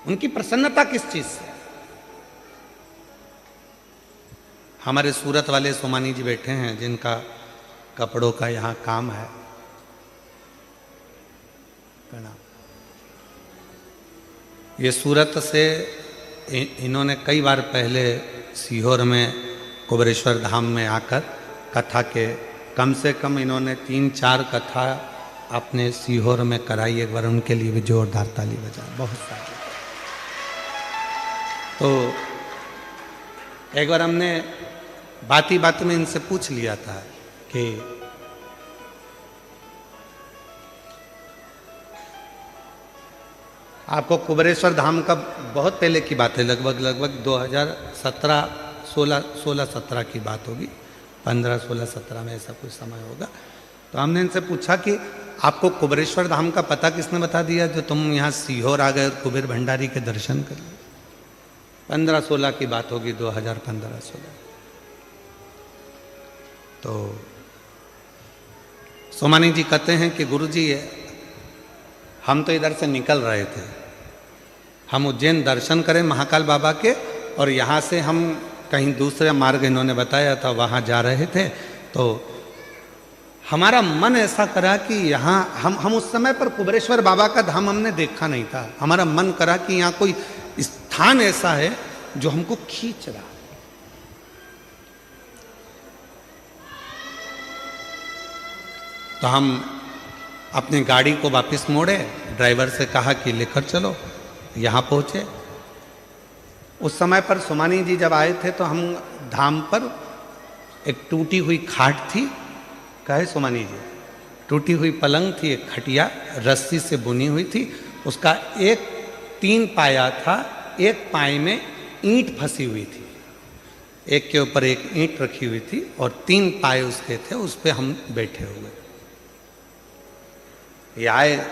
उनकी प्रसन्नता किस चीज से? हमारे सूरत वाले सोमानी जी बैठे हैं जिनका कपड़ों का यहाँ काम है। ये सूरत से इन्होंने कई बार पहले सीहोर में कुबेरेश्वर धाम में आकर कथा के कम से कम इन्होंने 3-4 कथा अपने सीहोर में कराई। एक बार उनके लिए भी जोरदार ताली बजा। बहुत सारे। तो एक बार हमने बाती बाती में इनसे पूछ लिया था कि आपको कुबेरेश्वर धाम का बहुत पहले की बात है, लगभग 2017 की बात होगी, 15-16-17 में ऐसा कुछ समय होगा। तो हमने इनसे पूछा कि आपको कुबेरेश्वर धाम का पता किसने बता दिया जो तुम यहाँ सीहोर आ गए और कुबेर भंडारी के दर्शन कर लिए? 15-16 की बात होगी, 2015-16। तो सोमानी जी कहते हैं कि गुरुजी हम तो इधर से निकल रहे थे, हम उज्जैन दर्शन करें महाकाल बाबा के, और यहाँ से हम कहीं दूसरे मार्ग इन्होंने बताया था वहाँ जा रहे थे। तो हमारा मन ऐसा करा कि यहाँ हम उस समय पर कुबेरेश्वर बाबा का धाम हमने देखा नहीं था। हमारा मन करा कि यहाँ कोई स्थान ऐसा है जो हमको खींच रहा। तो हम अपनी गाड़ी को वापस मोड़े, ड्राइवर से कहा कि लेकर चलो। यहाँ पहुँचे। उस समय पर सोमानी जी जब आए थे तो हम धाम पर एक टूटी हुई खाट थी, कहे सोमानी जी, टूटी हुई पलंग थी, एक खटिया रस्सी से बुनी हुई थी, उसका एक 3 पाया था, एक पाए में ईंट फंसी हुई थी, एक के ऊपर एक ईंट रखी हुई थी और 3 पाए उसके थे, उस पे हम बैठे हुए। ये आए,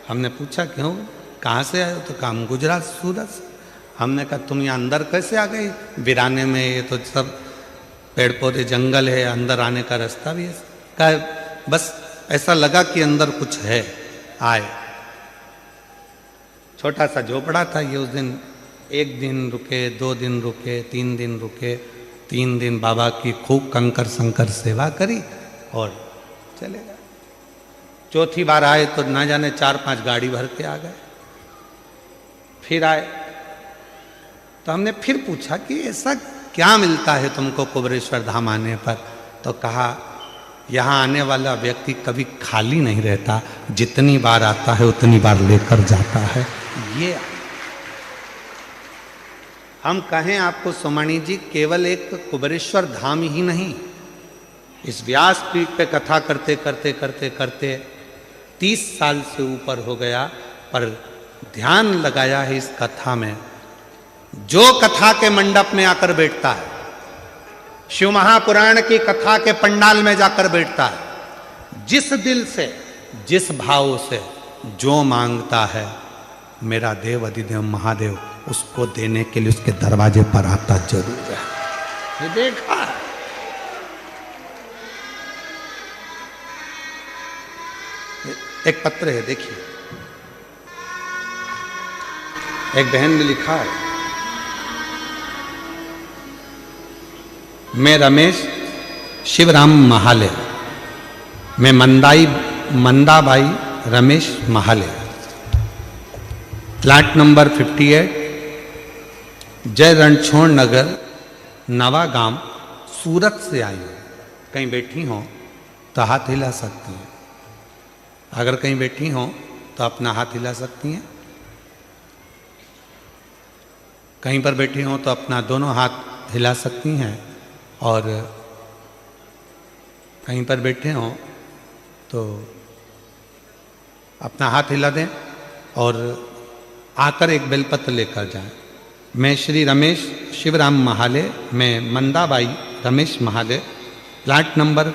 हमने पूछा क्यों, कहाँ से आए हो? तो कहा हम गुजरात सूरत से। हमने कहा तुम यहाँ अंदर कैसे आ गई वीराने में, ये तो सब पेड़ पौधे जंगल है, अंदर आने का रास्ता भी है। कहा बस ऐसा लगा कि अंदर कुछ है, आए। छोटा सा झोपड़ा था ये। उस दिन 1 दिन रुके, 2 दिन रुके, 3 दिन रुके। 3 दिन बाबा की खूब कंकर संकर सेवा करी और चले गए। चौथी बार आए तो ना जाने 4-5 गाड़ी भर के आ गए। फिर आए तो हमने फिर पूछा कि ऐसा क्या मिलता है तुमको कुबेरेश्वर धाम आने पर? तो कहा यहाँ आने वाला व्यक्ति कभी खाली नहीं रहता, जितनी बार आता है उतनी बार लेकर जाता है। ये हम कहें आपको सोमानी जी, केवल एक कुबेरेश्वर धाम ही नहीं, इस व्यासपीठ पे कथा करते करते करते करते 30 साल से ऊपर हो गया, पर ध्यान लगाया है इस कथा में। जो कथा के मंडप में आकर बैठता है, शिव महापुराण की कथा के पंडाल में जाकर बैठता है, जिस दिल से जिस भाव से जो मांगता है, मेरा देव अधिदेव महादेव उसको देने के लिए उसके दरवाजे पर आता जरूर है। ये देखा है। एक पत्र है, देखिए, एक बहन ने लिखा है, मैं रमेश शिवराम महाले, मैं मंदाबाई रमेश महाले, प्लाट नंबर 58, जय रणछोड़ नगर, नवागांव, सूरत से आई हो। कहीं बैठी हो तो हाथ हिला सकती हैं। अगर कहीं बैठी हो तो अपना हाथ हिला सकती हैं। कहीं पर बैठी हो तो अपना दोनों हाथ हिला सकती हैं। और कहीं पर बैठे हो तो अपना हाथ हिला दें और आकर एक बेलपत्र लेकर जाएं। मैं श्री रमेश शिवराम महाले, मैं मंदाबाई रमेश महाले, प्लाट नंबर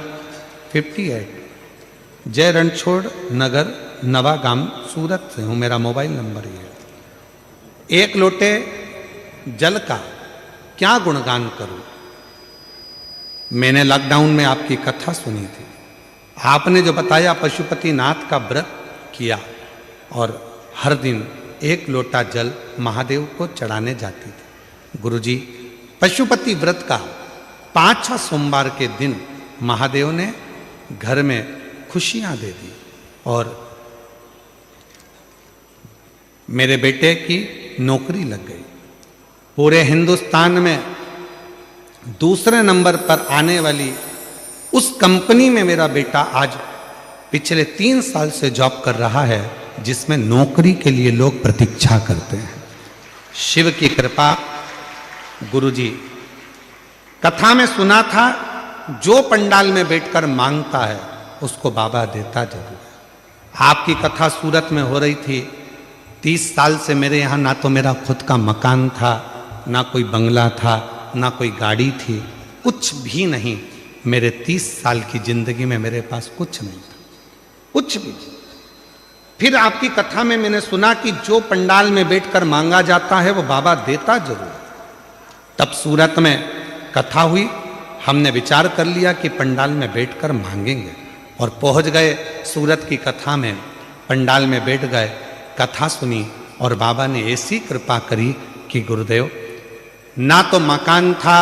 58, जय रणछोड़ नगर, नवागांव, सूरत से हूँ। मेरा मोबाइल नंबर ये है। एक लोटे जल का क्या गुणगान करूं? मैंने लॉकडाउन में आपकी कथा सुनी थी। आपने जो बताया पशुपतिनाथ का व्रत किया और हर दिन एक लोटा जल महादेव को चढ़ाने जाती थी। गुरुजी, पशुपति व्रत का 5 सोमवार के दिन महादेव ने घर में खुशियां दे दी और मेरे बेटे की नौकरी लग गई। पूरे हिंदुस्तान में दूसरे नंबर पर आने वाली उस कंपनी में मेरा बेटा आज पिछले 3 साल से जॉब कर रहा है, जिसमें नौकरी के लिए लोग प्रतीक्षा करते हैं। शिव की कृपा। गुरुजी, कथा में सुना था जो पंडाल में बैठकर मांगता है उसको बाबा देता जरूर है। आपकी कथा सूरत में हो रही थी। 30 साल से मेरे यहाँ ना तो मेरा खुद का मकान था, ना कोई बंगला था, ना कोई गाड़ी थी, कुछ भी नहीं। मेरे 30 साल की जिंदगी में मेरे पास कुछ नहीं था, कुछ भी। फिर आपकी कथा में मैंने सुना कि जो पंडाल में बैठकर मांगा जाता है वो बाबा देता जरूर। तब सूरत में कथा हुई, हमने विचार कर लिया कि पंडाल में बैठकर मांगेंगे और पहुंच गए सूरत की कथा में। पंडाल में बैठ गए, कथा सुनी और बाबा ने ऐसी कृपा करी कि गुरुदेव, ना तो मकान था,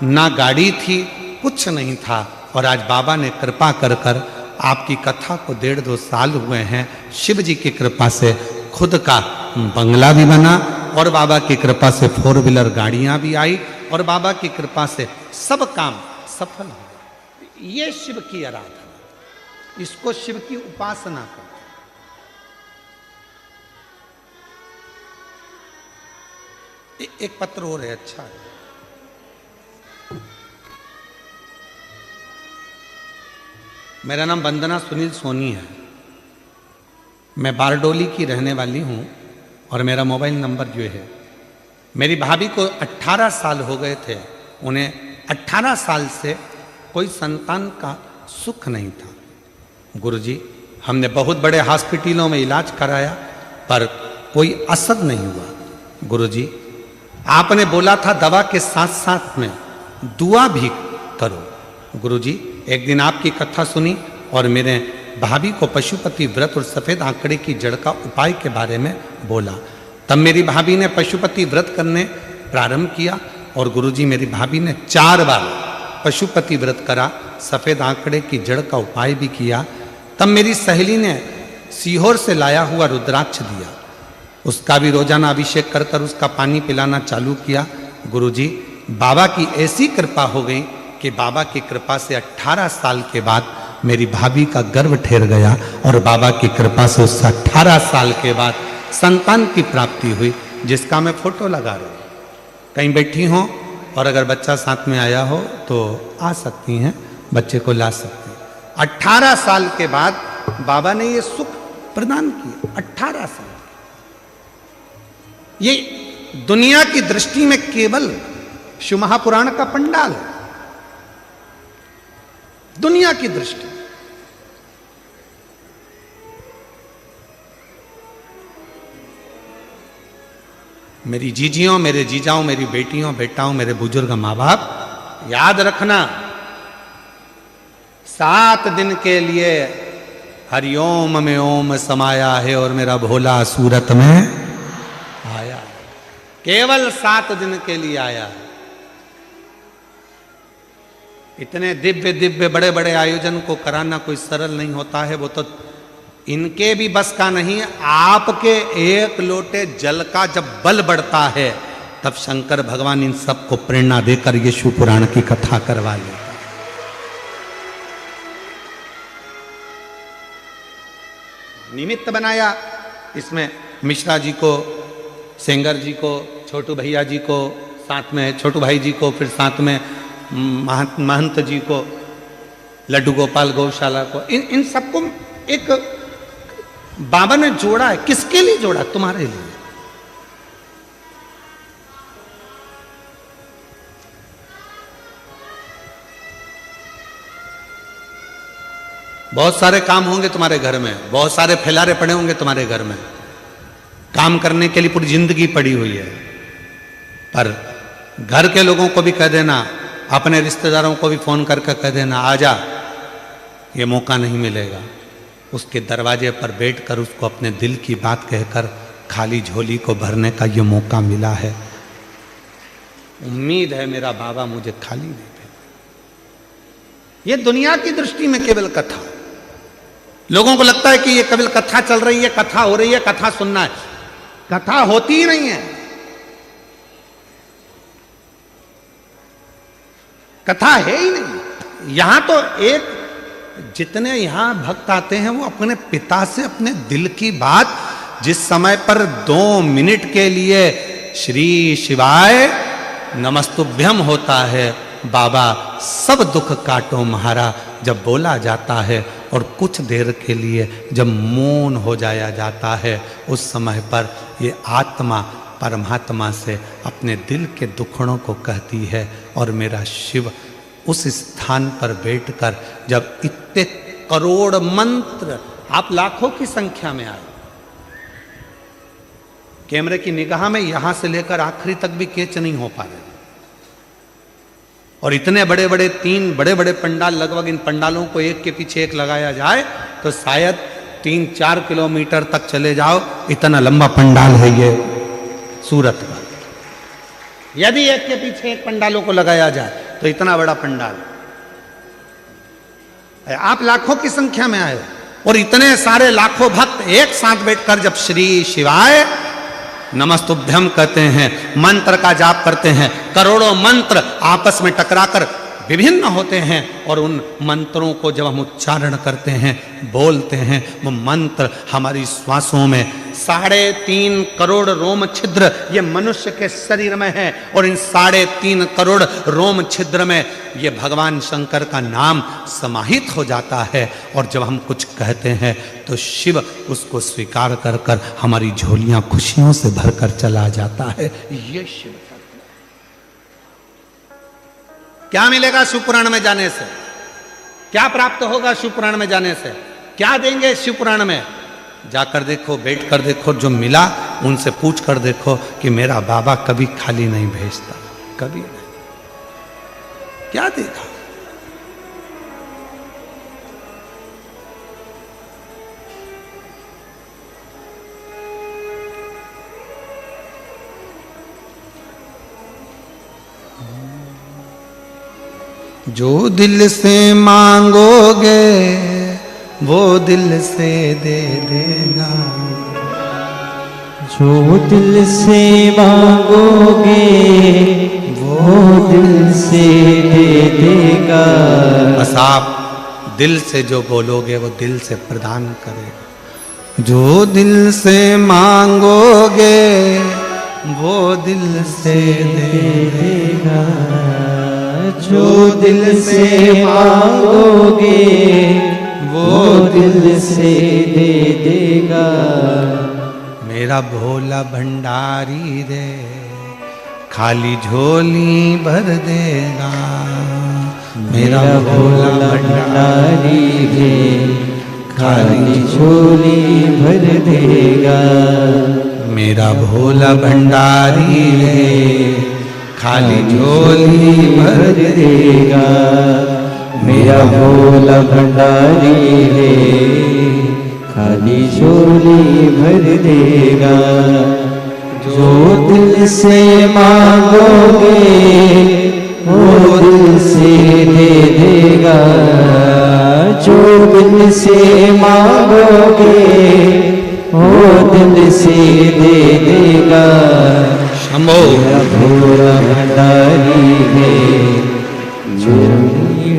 ना गाड़ी थी, कुछ नहीं था। और आज बाबा ने कृपा कर कर आपकी कथा को 1.5-2 साल हुए हैं। शिव जी की कृपा से खुद का बंगला भी बना और बाबा की कृपा से 4 व्हीलर गाड़ियां भी आई और बाबा की कृपा से सब काम सफल हो। ये शिव की आराधना, इसको शिव की उपासना करो। एक पत्र और है, अच्छा है। मेरा नाम वंदना सुनील सोनी है। मैं बारडोली की रहने वाली हूँ और मेरा मोबाइल नंबर जो है, मेरी भाभी को 18 साल हो गए थे। उन्हें 18 साल से कोई संतान का सुख नहीं था। गुरुजी, हमने बहुत बड़े हॉस्पिटलों में इलाज कराया पर कोई असर नहीं हुआ। गुरुजी, आपने बोला था दवा के साथ साथ में दुआ भी करो। गुरुजी, एक दिन आपकी कथा सुनी और मेरे भाभी को पशुपति व्रत और सफेद आंकड़े की जड़ का उपाय के बारे में बोला। तब मेरी भाभी ने पशुपति व्रत करने प्रारंभ किया और गुरुजी, मेरी भाभी ने 4 बार पशुपति व्रत करा, सफेद आंकड़े की जड़ का उपाय भी किया। तब मेरी सहेली ने सीहोर से लाया हुआ रुद्राक्ष दिया, उसका भी रोजाना अभिषेक कर कर उसका पानी पिलाना चालू किया। गुरुजी, बाबा की ऐसी कृपा हो गई कि बाबा की कृपा से 18 साल के बाद मेरी भाभी का गर्भ ठहर गया और बाबा की कृपा से उस 18 साल के बाद संतान की प्राप्ति हुई, जिसका मैं फोटो लगा रहा हूँ। कहीं बैठी हो और अगर बच्चा साथ में आया हो तो आ सकती हैं, बच्चे को ला सकती हैं। 18 साल के बाद बाबा ने ये सुख प्रदान किया। 18 साल ये दुनिया की दृष्टि में केवल शिव महापुराण का पंडाल है। दुनिया की दृष्टि मेरी जीजियों, मेरे जीजाओं, मेरी बेटियों, बेटाओं, मेरे बुजुर्ग माँ बाप, याद रखना 7 दिन के लिए हरिओम में ओम समाया है और मेरा भोला सूरत में आया। केवल 7 दिन के लिए आया है। इतने दिव्य दिव्य बड़े बड़े आयोजन को कराना कोई सरल नहीं होता है। वो तो इनके भी बस का नहीं है। आपके एक लोटे जल का जब बल बढ़ता है तब शंकर भगवान इन सबको प्रेरणा देकर ये शिव पुराण की कथा करवा लेता। निमित्त बनाया, इसमें मिश्रा जी को, सेंगर जी को, छोटू भैया जी को, साथ में छोटू भाई जी को, फिर साथ में महंत जी को, लड्डू गोपाल गौशाला को, इन सबको एक बाबा ने जोड़ा है। किसके लिए जोड़ा? तुम्हारे लिए। बहुत सारे काम होंगे तुम्हारे घर में, बहुत सारे फैलारे पड़े होंगे तुम्हारे घर में, काम करने के लिए पूरी जिंदगी पड़ी हुई है, पर घर के लोगों को भी कह देना, अपने रिश्तेदारों को भी फोन करके कह देना, आजा, ये मौका नहीं मिलेगा। उसके दरवाजे पर बैठकर उसको अपने दिल की बात कहकर खाली झोली को भरने का ये मौका मिला है। उम्मीद है मेरा बाबा मुझे खाली नहीं देगा। ये दुनिया की दृष्टि में केवल कथा, लोगों को लगता है कि ये केवल कथा चल रही है, कथा हो रही है, कथा सुनना है। कथा होती ही नहीं है, कथा है ही नहीं। यहां तो एक जितने यहां भक्त आते हैं वो अपने पिता से अपने दिल की बात, जिस समय पर 2 मिनट के लिए श्री शिवाय नमस्तुभ्यम होता है, बाबा सब दुख काटो महारा जब बोला जाता है, और कुछ देर के लिए जब मौन हो जाया जाता है, उस समय पर ये आत्मा परमात्मा से अपने दिल के दुखड़ों को कहती है। और मेरा शिव उस स्थान पर बैठकर जब इतने करोड़ मंत्र, आप लाखों की संख्या में आए, कैमरे की निगाह में यहां से लेकर आखिरी तक भी कैच नहीं हो पा रहे, और इतने बड़े बड़े 3 बड़े बड़े पंडाल, लगभग इन पंडालों को एक के पीछे एक लगाया जाए तो शायद 3-4 किलोमीटर तक चले जाओ, इतना लंबा पंडाल है ये सूरत का। यदि एक के पीछे एक पंडालों को लगाया जाए तो इतना बड़ा पंडाल। आप लाखों की संख्या में आए हो, और इतने सारे लाखों भक्त एक साथ बैठकर जब श्री शिवाय नमस्तुभ्यम कहते हैं, मंत्र का जाप करते हैं, करोड़ों मंत्र आपस में टकराकर विभिन्न होते हैं, और उन मंत्रों को जब हम उच्चारण करते हैं, बोलते हैं, वो मंत्र हमारी श्वासों में 3.5 करोड़ रोम छिद्र ये मनुष्य के शरीर में है, और इन 3.5 करोड़ रोम छिद्र में ये भगवान शंकर का नाम समाहित हो जाता है। और जब हम कुछ कहते हैं तो शिव उसको स्वीकार कर कर हमारी झोलियां खुशियों से भरकर चला जाता है। ये शिव क्या मिलेगा शिव पुराण में जाने से? क्या प्राप्त होगा शिव पुराण में जाने से? क्या देंगे शिव पुराण में? जाकर देखो, बैठ कर देखो, जो मिला उनसे पूछ कर देखो कि मेरा बाबा कभी खाली नहीं भेजता, कभी नहीं। क्या देखा? जो दिल से मांगोगे वो दिल से दे देगा, जो दिल से मांगोगे वो दिल से दे देगा। बस आप दिल से जो बोलोगे वो दिल से प्रदान करेगा। जो दिल से मांगोगे वो दिल से दे देगा, जो दिल से मांगोगे वो दिल से दे देगा। मेरा भोला भंडारी रे खाली झोली भर देगा, मेरा भोला भंडारी रे खाली झोली भर देगा। मेरा भोला भंडारी रे खाली झोली भर देगा। मेरा भोला भंडारी रे खाली झोली भर देगा। जो दिल से मांगोगे वो दिल से दे देगा, जो दिल से मांगोगे वो दिल से दे देगा। शंभो मेरा भोला भंडारी है झोली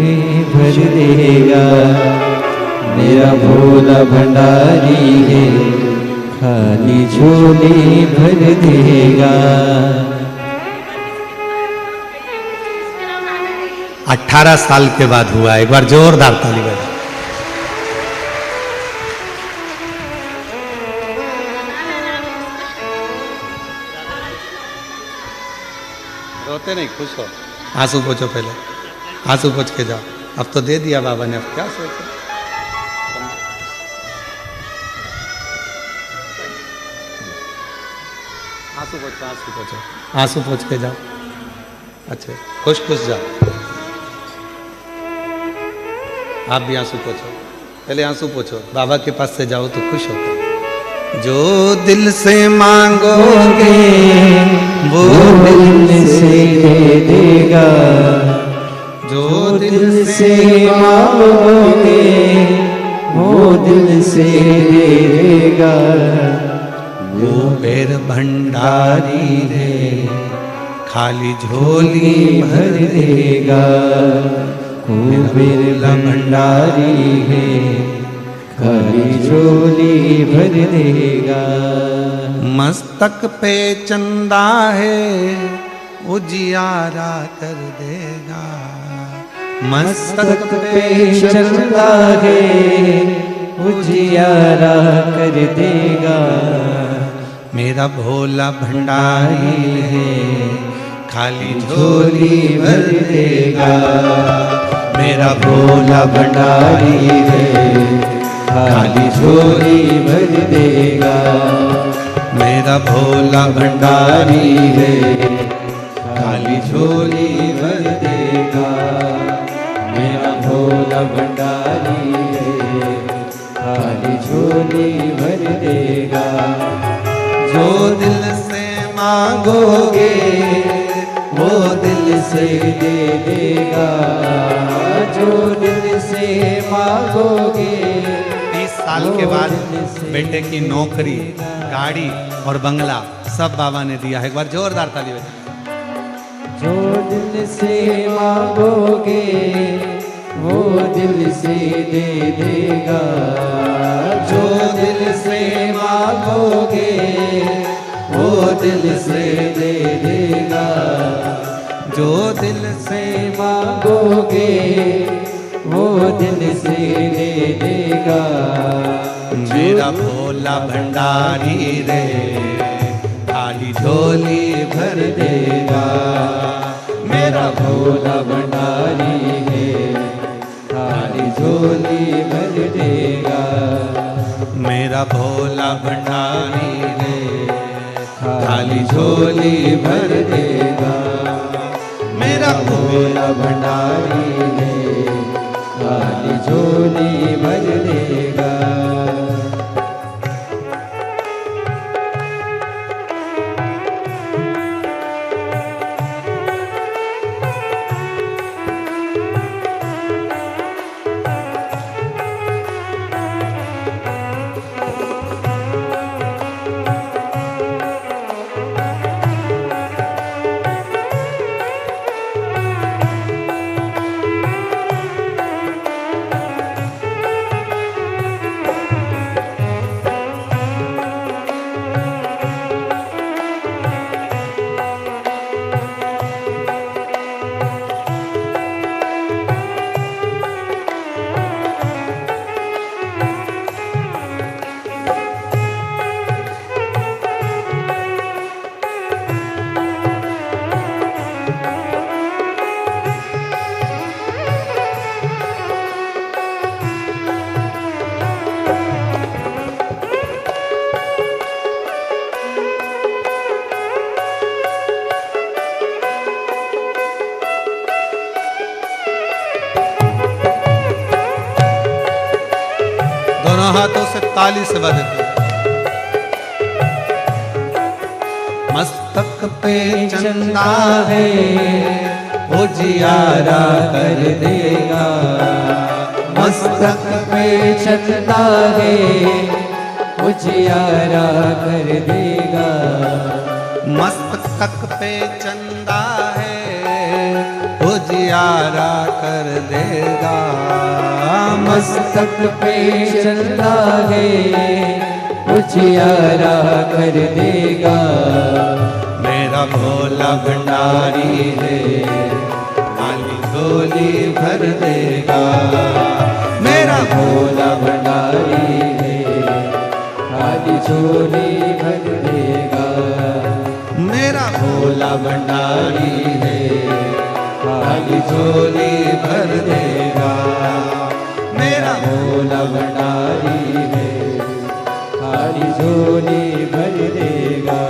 भर देगा। मेरा भोला भंडारी है खाली झोली भर देगा। 18 साल के बाद हुआ। एक बार जोरदार ताली बजा। रोते नहीं, खुश हो। आंसू पोछो, पहले आंसू पोछ के जाओ। अब तो दे दिया बाबा ने, अब क्या सोचे। आंसू पोछो, आंसू पोछो, आंसू पोछ के जाओ। अच्छा, खुश खुश जाओ। आप भी आंसू पोछो, पहले आंसू पोछो। बाबा के पास से जाओ तो खुश होकर। जो दिल से मांगोगे वो दिल से दे देगा। जो दिल से मांगोगे वो दिल से दे देगा। वो बेर भंडारी है खाली झोली भर देगा। कुबेर भंडारी है खाली झोली भर देगा। मस्तक पे चंदा है उजियारा कर देगा। मस्तक पे चंदा है उजियारा कर देगा। मेरा भोला भंडारी है खाली झोली भर देगा। मेरा भोला भंडारी है खाली झोली भर देगा। मेरा भोला भंडारी है खाली झोली भर देगा। मेरा भोला भंडारी है खाली झोली भर देगा। जो दिल से मांगोगे वो दिल से दे देगा। जो दिल से मांगोगे 30 साल के बाद बेटे की नौकरी, गाड़ी और बंगला सब बाबा ने दिया है। एक बार जोरदार ताली बजाओ। जो दिल से मांगोगे वो दिल से दे देगा। जो दिल से मांगोगे वो दिल से दे देगा। जो दिल से मांगोगे वो दिल से दे देगा। मेरा भोला भंडारी रे खाली झोली भर देगा। मेरा भोला भंडारी है खाली झोली भर देगा। मेरा भोला भंडारी रे खाली झोली भर देगा। मेरा भोला भंडारी है खाली झोली भर देगा। दोनों हाथों से ताली से बजाते। मस्तक पे चंदा है वो जियारा कर देगा। मस्तक मस्तक पे चंदा है उजियारा कर देगा। मस्तक पे चंदा है उजियारा कर देगा। मस्तक पे चंदा है उजियारा कर देगा। मेरा भोला भंडारी है खाली झोली भर देगा। मेरा भोला भंडारी है खाली झोली भर देगा। मेरा भोला भंडारी है खाली झोली भर देगा। मेरा भोला भंडारी है खाली झोली भर देगा।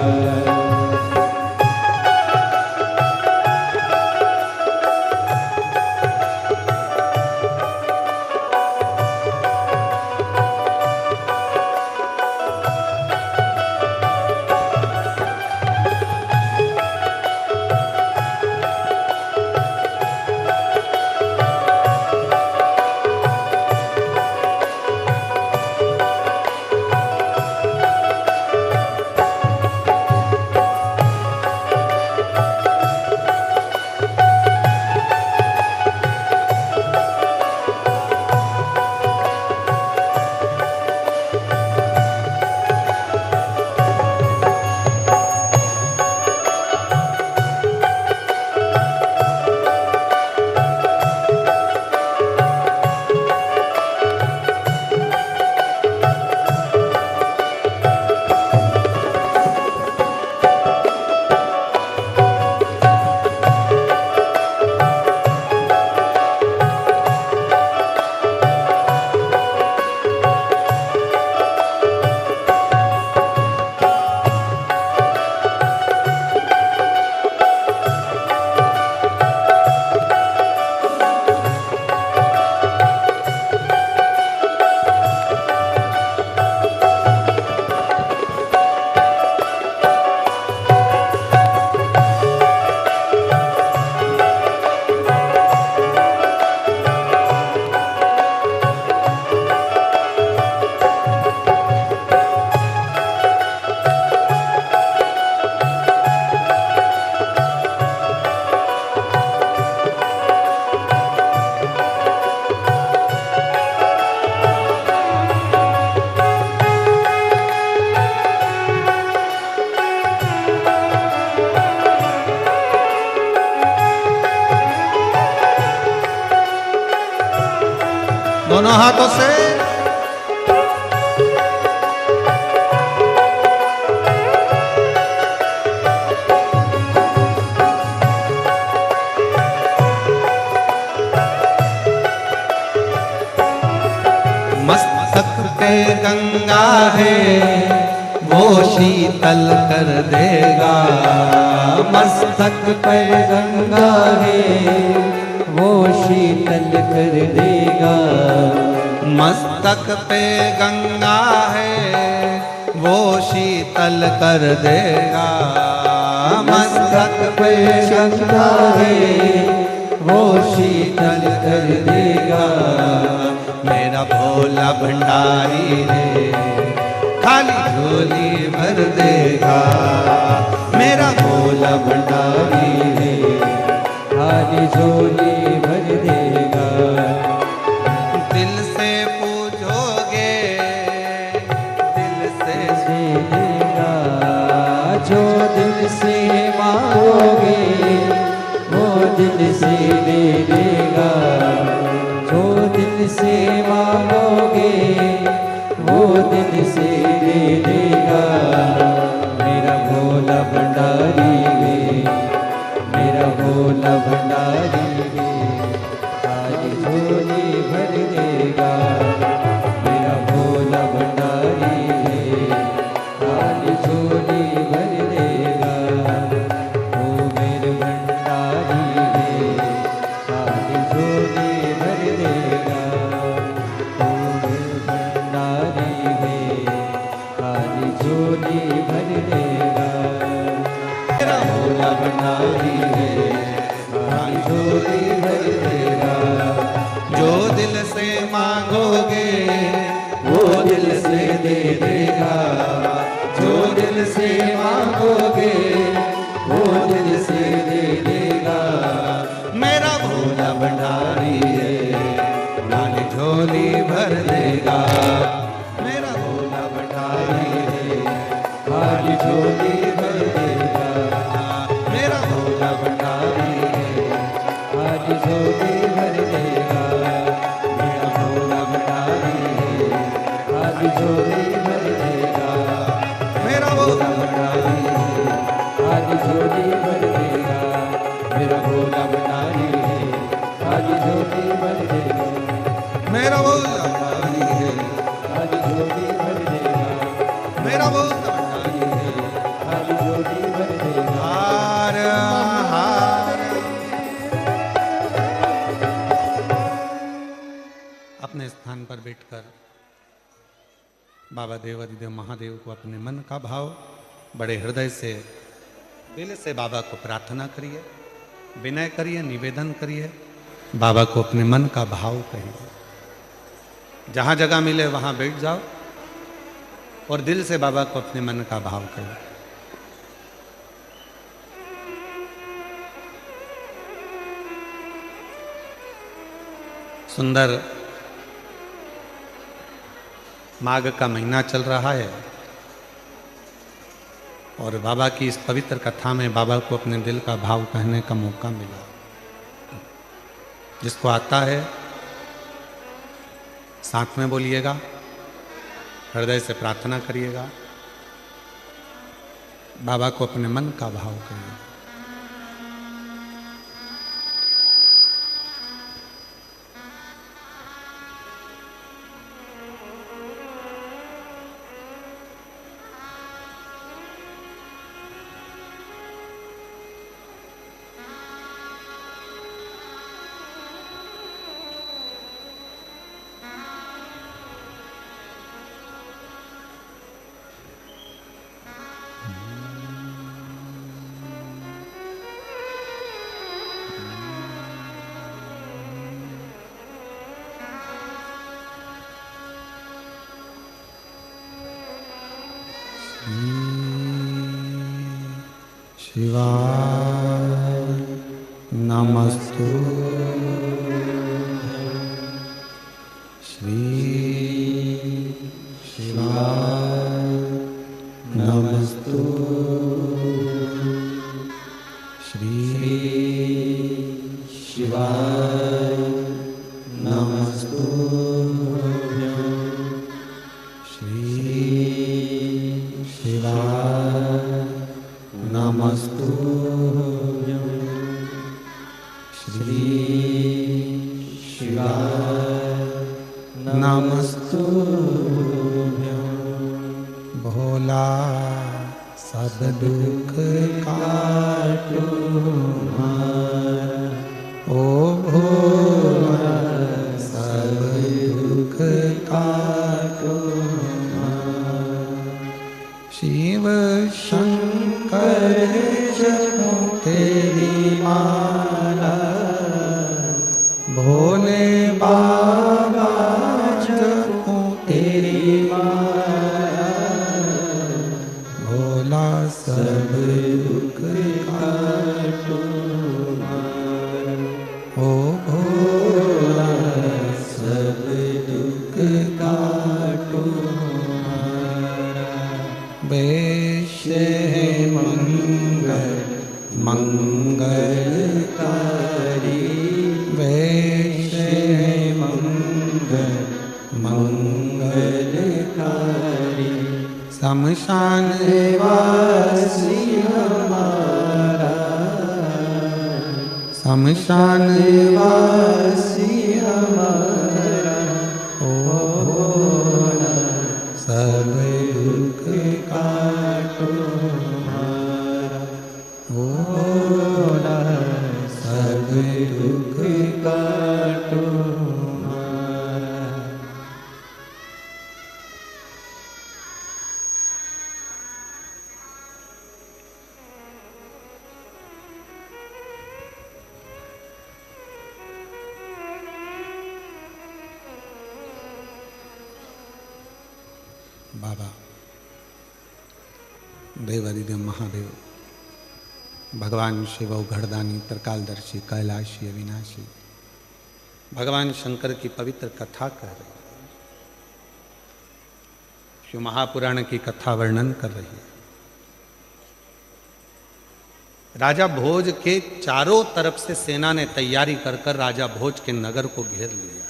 दोनों हाथों से मस्तक पे गंगा है वो शीतल कर देगा। मस्तक पर गंगा है वो शीतल कर देगा। मस्तक पे गंगा है वो शीतल कर देगा। मस्तक पे गंगा है वो शीतल कर देगा। मेरा भोला भंडारी है खाली झोली भर देगा। मेरा भोला भंडारी है खाली झोली भर देगा। दिल से पूछोगे दिल से देगा। जो दिल से मांगोगे वो दिल से दे देगा। जो दिल से मांगोगे वो दिल से दे देगा। मेरा भोला भंडारी है मेरा भोला भंडारी है खाली झोली भर देगा। मेरा भोला भंडारी है खाली झोली भर देगा। ओ मेरे भंडारी है खाली झोली भर देगा। ओ मेरे भंडारी है खाली झोली भर देगा। मेरा भोला भंडारी है खाली झोली भर देगा। जो दिल से मांगो भर देगा, मेरा बोल भंडारी है, खाली झोली भर देगा, मेरा बोल भंडारी है, खाली झोली भर देगा। हार हार। अपने स्थान पर बैठकर बाबा देवादिदेव महादेव को अपने मन का भाव बड़े हृदय से, दिल से बाबा को प्रार्थना करिए, विनय करिए, निवेदन करिए, बाबा को अपने मन का भाव कहिए। जहाँ जगह मिले वहाँ बैठ जाओ और दिल से बाबा को अपने मन का भाव कहिए। सुंदर माघ का महीना चल रहा है और बाबा की इस पवित्र कथा में बाबा को अपने दिल का भाव कहने का मौका मिला। जिसको आता है साथ में बोलिएगा, हृदय से प्रार्थना करिएगा, बाबा को अपने मन का भाव करिएगा। शिवाय नमस्तु श्री शिवाय नमस्तु श्री शिवाय नमस्तु श्री शिवाय नमस्तु श्री शिवाय नमस्तु भोला सब दुख काटो ओ भोला सब दुख काटो शिव शंकर जपो तेरी माला भोले बाबा जपो तेरी माला भोला सब दुख काटो ओ भोला सब दुख काटो वैश्य मंगल मंगलकारी वैश्य मंगल मंगलकारी शमशान वासी हमारा शमशान वासी हमारा ओ भोला सब दुख काटो हमारा ओ भोला सब दुख काटो हमारा। बाबा देवादिदेव महादेव भगवान शिव घड़दानी त्रिकालदर्शी कैलाशी अविनाशी भगवान शंकर की पवित्र कथा कह रही है, शिव महापुराण की कथा वर्णन कर रही है। राजा भोज के चारों तरफ से सेना ने तैयारी कर कर राजा भोज के नगर को घेर लिया।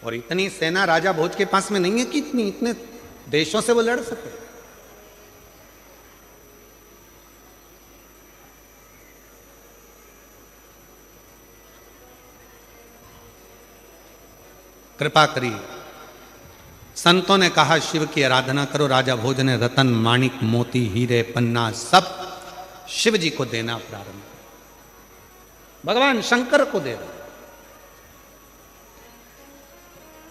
और इतनी सेना राजा भोज के पास में नहीं है कि इतने देशों से वो लड़ सके। कृपा करिए। संतों ने कहा शिव की आराधना करो। राजा भोज ने रतन, माणिक, मोती, हीरे, पन्ना सब शिव जी को देना प्रारंभ किया। भगवान शंकर को दे रहे।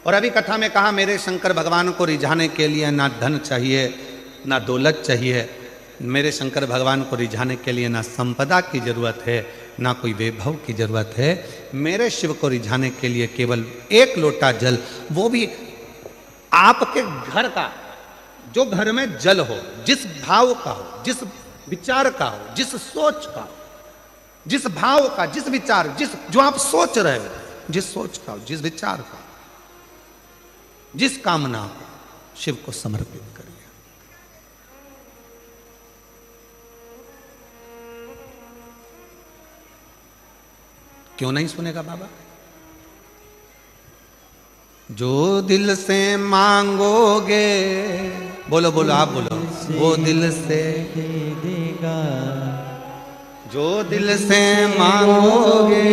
और अभी कथा में कहा मेरे शंकर भगवान को रिझाने के लिए ना धन चाहिए, ना दौलत चाहिए। मेरे शंकर भगवान को रिझाने के लिए ना संपदा की जरूरत है, ना कोई वैभव की जरूरत है। मेरे शिव को रिझाने के लिए केवल एक लोटा जल, वो भी आपके घर का, जो घर में जल हो, जिस भाव का हो, जिस विचार का हो, जिस सोच का हो, जिस भाव का, जिस विचार, जिस जो आप सोच रहे हो, जिस सोच का हो, जिस विचार का, जिस कामना को शिव को समर्पित करिए। क्यों नहीं सुनेगा बाबा? जो दिल से मांगोगे, बोलो बोलो, आप बोलो, वो दिल से देगा। जो दिल से मांगोगे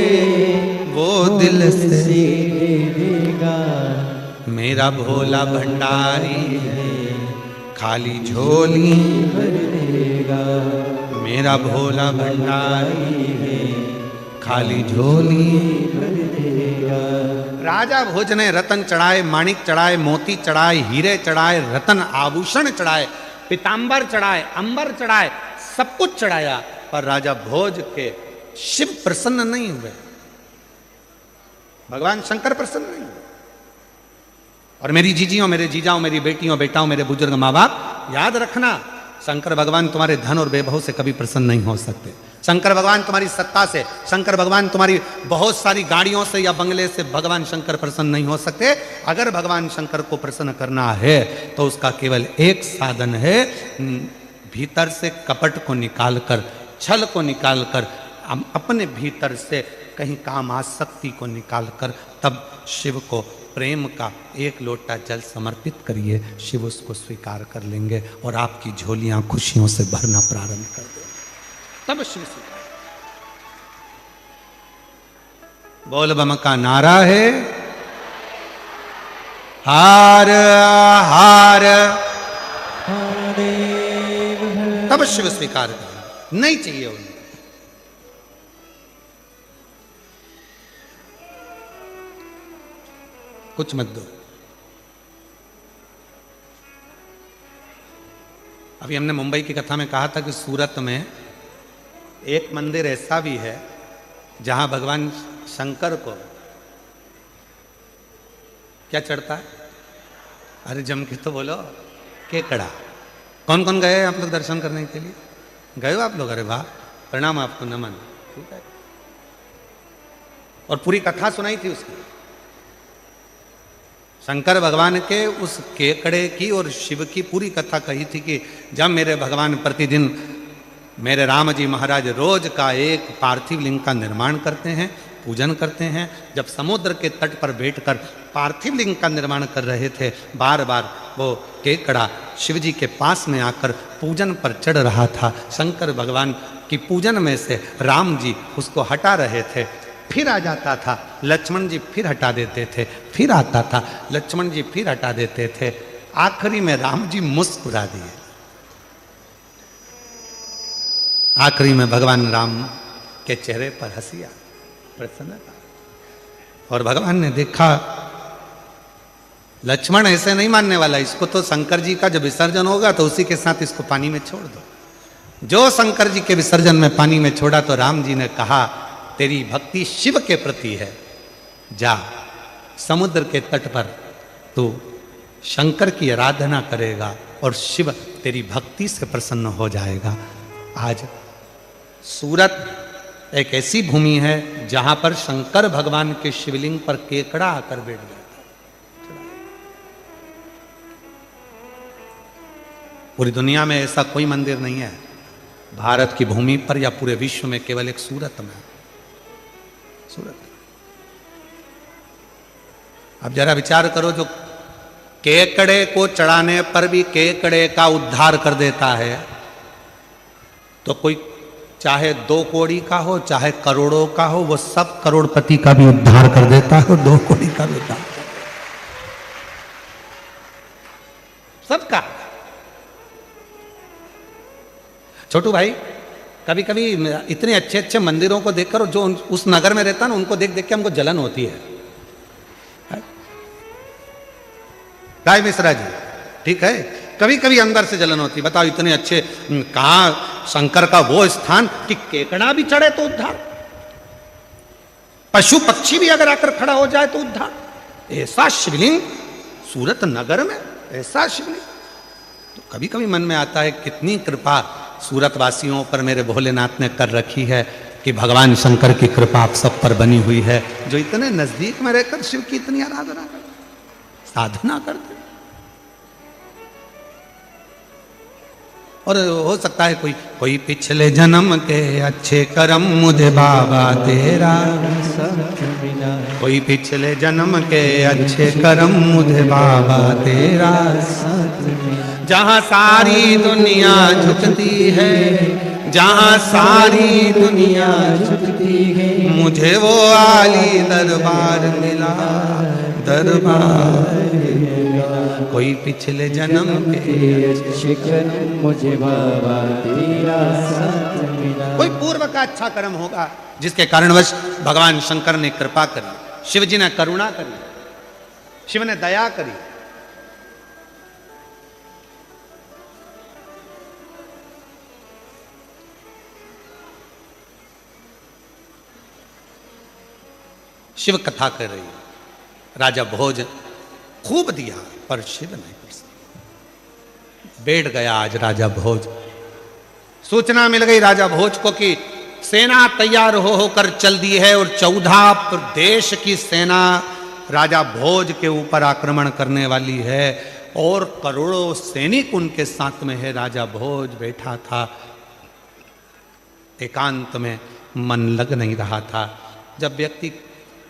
वो दिल से देगा। मेरा भोला भंडारी है, खाली झोली भर देगा। मेरा भोला भंडारी है, खाली झोली भर देगा। राजा भोज ने रतन चढ़ाए, माणिक चढ़ाए, मोती चढ़ाए, हीरे चढ़ाए, रतन आभूषण चढ़ाए, पीतांबर चढ़ाए, अंबर चढ़ाए, सब कुछ चढ़ाया, पर राजा भोज के शिव प्रसन्न नहीं हुए। भगवान शंकर प्रसन्न नहीं हुए। और मेरी जीजियों, मेरे जीजाओं, मेरी बेटियों, बेटाओं, मेरे बुजुर्ग माँ बाप, याद रखना, शंकर भगवान तुम्हारे धन और वैभव से कभी प्रसन्न नहीं हो सकते। शंकर भगवान तुम्हारी सत्ता से, शंकर भगवान तुम्हारी बहुत सारी गाड़ियों से या बंगले से भगवान शंकर प्रसन्न नहीं हो सकते। अगर भगवान शंकर को प्रसन्न करना है तो उसका केवल एक साधन है, भीतर से कपट को निकालकर, छल को निकालकर, अपने भीतर से कहीं काम आसक्ति को निकालकर तब शिव को प्रेम का एक लोटा जल समर्पित करिए। शिव उसको स्वीकार कर लेंगे और आपकी झोलियां खुशियों से भरना प्रारंभ कर देंगे। तब शिव स्वीकार। बोल बम का नारा है, हार हार, तब शिव स्वीकार करेंगे। नहीं चाहिए उन्हें। कुछ मत दो। अभी हमने मुंबई की कथा में कहा था कि सूरत में एक मंदिर ऐसा भी है जहां भगवान शंकर को क्या चढ़ता है? अरे जम के तो बोलो, केकड़ा। कौन कौन गए आप लोग दर्शन करने के लिए? गए हो आप लोग? अरे वाह, प्रणाम आपको, नमन। ठीक है। और पूरी कथा सुनाई थी उसकी, शंकर भगवान के उस केकड़े की और शिव की पूरी कथा कही थी कि जब मेरे भगवान प्रतिदिन, मेरे राम जी महाराज रोज का एक पार्थिव लिंग का निर्माण करते हैं, पूजन करते हैं। जब समुद्र के तट पर बैठकर पार्थिव लिंग का निर्माण कर रहे थे, बार बार वो केकड़ा शिव जी के पास में आकर पूजन पर चढ़ रहा था। शंकर भगवान की पूजन में से राम जी उसको हटा रहे थे, फिर आ जाता था, लक्ष्मण जी फिर हटा देते थे, फिर आता था, लक्ष्मण जी फिर हटा देते थे। आखिरी में राम जी मुस्कुरा दिए। आखिरी में भगवान राम के चेहरे पर हंसी आ, प्रसन्नता। और भगवान ने देखा लक्ष्मण ऐसे नहीं मानने वाला, इसको तो शंकर जी का जब विसर्जन होगा तो उसी के साथ इसको पानी में छोड़ दो। जो शंकर जी के विसर्जन में पानी में छोड़ा तो राम जी ने कहा तेरी भक्ति शिव के प्रति है, जा समुद्र के तट पर तू शंकर की आराधना करेगा और शिव तेरी भक्ति से प्रसन्न हो जाएगा। आज सूरत एक ऐसी भूमि है जहां पर शंकर भगवान के शिवलिंग पर केकड़ा आकर बैठ जाता है। पूरी दुनिया में ऐसा कोई मंदिर नहीं है, भारत की भूमि पर या पूरे विश्व में केवल एक सूरत में। सूरत। अब जरा विचार करो, जो केकड़े को चढ़ाने पर भी केकड़े का उद्धार कर देता है, तो कोई चाहे 2 कौड़ी का हो, चाहे करोड़ों का हो, वो सब करोड़पति का भी उद्धार कर देता है, 2 कौड़ी का भी उद्धार कर देता है। सबका। छोटू भाई, कभी कभी इतने अच्छे अच्छे मंदिरों को देखकर, जो उस नगर में रहता ना, उनको देख देख के हमको जलन होती है। गाय मिश्रा जी, ठीक है, कभी कभी अंदर से जलन होती। बताओ, इतने अच्छे, कहां शंकर का वो स्थान कि केकड़ा भी चढ़े तो उद्धार, पशु पक्षी भी अगर आकर खड़ा हो जाए तो उद्धार। ऐसा शिवलिंग सूरत नगर में, ऐसा शिवलिंग। तो कभी कभी मन में आता है कितनी कृपा सूरत वासियों पर मेरे भोलेनाथ ने कर रखी है, कि भगवान शंकर की कृपा आप सब पर बनी हुई है, जो इतने नजदीक में रहकर शिव की इतनी आराधना करते, साधना करते। और हो सकता है कोई पिछले जन्म के अच्छे कर्म मुझे बाबा तेरा साथ मिला, कोई पिछले जन्म के अच्छे कर्म मुझे बाबा तेरा साथ मिला। जहाँ सारी दुनिया झुकती है, जहाँ सारी दुनिया झुकती है, मुझे वो आली दरबार मिला, दरबार कोई पिछले जन्म के अच्छे कर्म मुझे बाबा तेरा साथ मिला। कोई पूर्व का अच्छा कर्म होगा जिसके कारणवश भगवान शंकर ने कृपा करी, शिव जी ने करुणा करी, शिव ने दया करी। शिव कथा कर रही है, राजा भोज खूब दिया पर शिव नहीं प्रसन्न। बैठ गया आज राजा भोज। सूचना मिल गई राजा भोज को कि सेना तैयार होकर चल दी है और 14 प्रदेश की सेना राजा भोज के ऊपर आक्रमण करने वाली है, और करोड़ों सैनिक उनके साथ में है। राजा भोज बैठा था, एकांत में मन लग नहीं रहा था। जब व्यक्ति